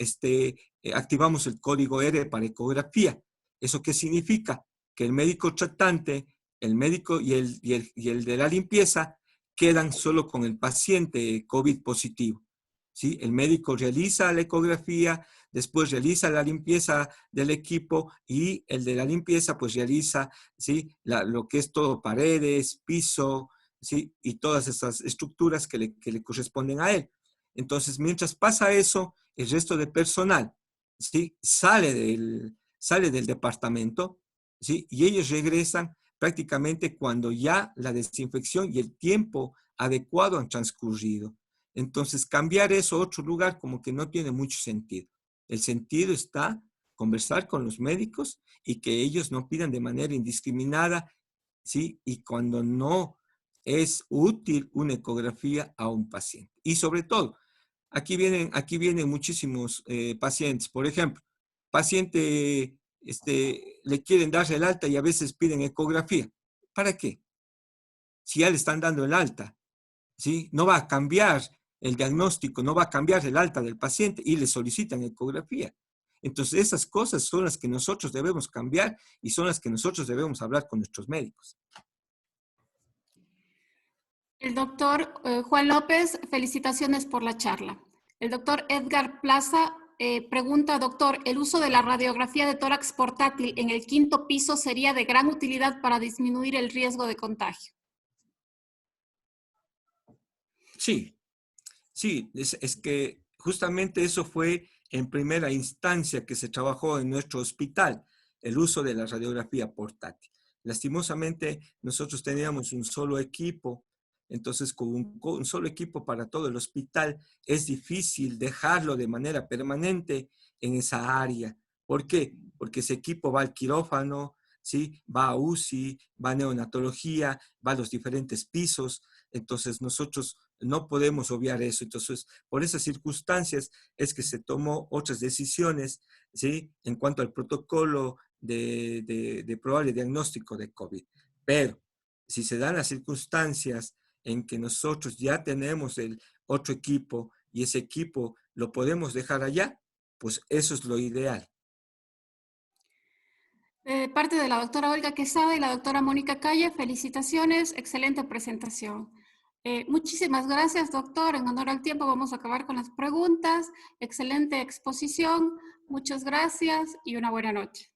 activamos el código R para ecografía. ¿Eso qué significa? Que el médico tratante, el médico y el de la limpieza quedan solo con el paciente COVID positivo, ¿sí? El médico realiza la ecografía, después realiza la limpieza del equipo y el de la limpieza pues realiza, ¿sí?, lo que es todo paredes, piso, ¿sí?, y todas esas estructuras que le corresponden a él. Entonces, mientras pasa eso, el resto de personal, ¿sí?, sale del departamento, ¿sí?, y ellos regresan prácticamente cuando ya la desinfección y el tiempo adecuado han transcurrido. Entonces, cambiar eso a otro lugar como que no tiene mucho sentido. El sentido está conversar con los médicos y que ellos no pidan de manera indiscriminada, ¿sí?, y cuando no es útil una ecografía a un paciente. Y sobre todo, aquí vienen muchísimos pacientes. Por ejemplo, paciente le quieren dar el alta y a veces piden ecografía. ¿Para qué? Si ya le están dando el alta, ¿sí? No va a cambiar el diagnóstico, no va a cambiar el alta del paciente y le solicitan ecografía. Entonces, esas cosas son las que nosotros debemos cambiar y son las que nosotros debemos hablar con nuestros médicos. El doctor Juan López, felicitaciones por la charla. El doctor Edgar Plaza pregunta, doctor, ¿el uso de la radiografía de tórax portátil en el 5º piso sería de gran utilidad para disminuir el riesgo de contagio? Sí, sí, es que justamente eso fue en primera instancia que se trabajó en nuestro hospital, el uso de la radiografía portátil. Lastimosamente, nosotros teníamos un solo equipo, entonces con un solo equipo para todo el hospital es difícil dejarlo de manera permanente en esa área. ¿Por qué? Porque ese equipo va al quirófano, ¿sí? Va a UCI, va a neonatología, va a los diferentes pisos, entonces nosotros no podemos obviar eso. Entonces, por esas circunstancias es que se tomó otras decisiones, ¿sí? En cuanto al protocolo de probable diagnóstico de COVID. Pero si se dan las circunstancias en que nosotros ya tenemos el otro equipo y ese equipo lo podemos dejar allá, pues eso es lo ideal. De parte de la doctora Olga Quesada y la doctora Mónica Calle, felicitaciones, excelente presentación. Muchísimas gracias, doctor. En honor al tiempo vamos a acabar con las preguntas. Excelente exposición. Muchas gracias y una buena noche.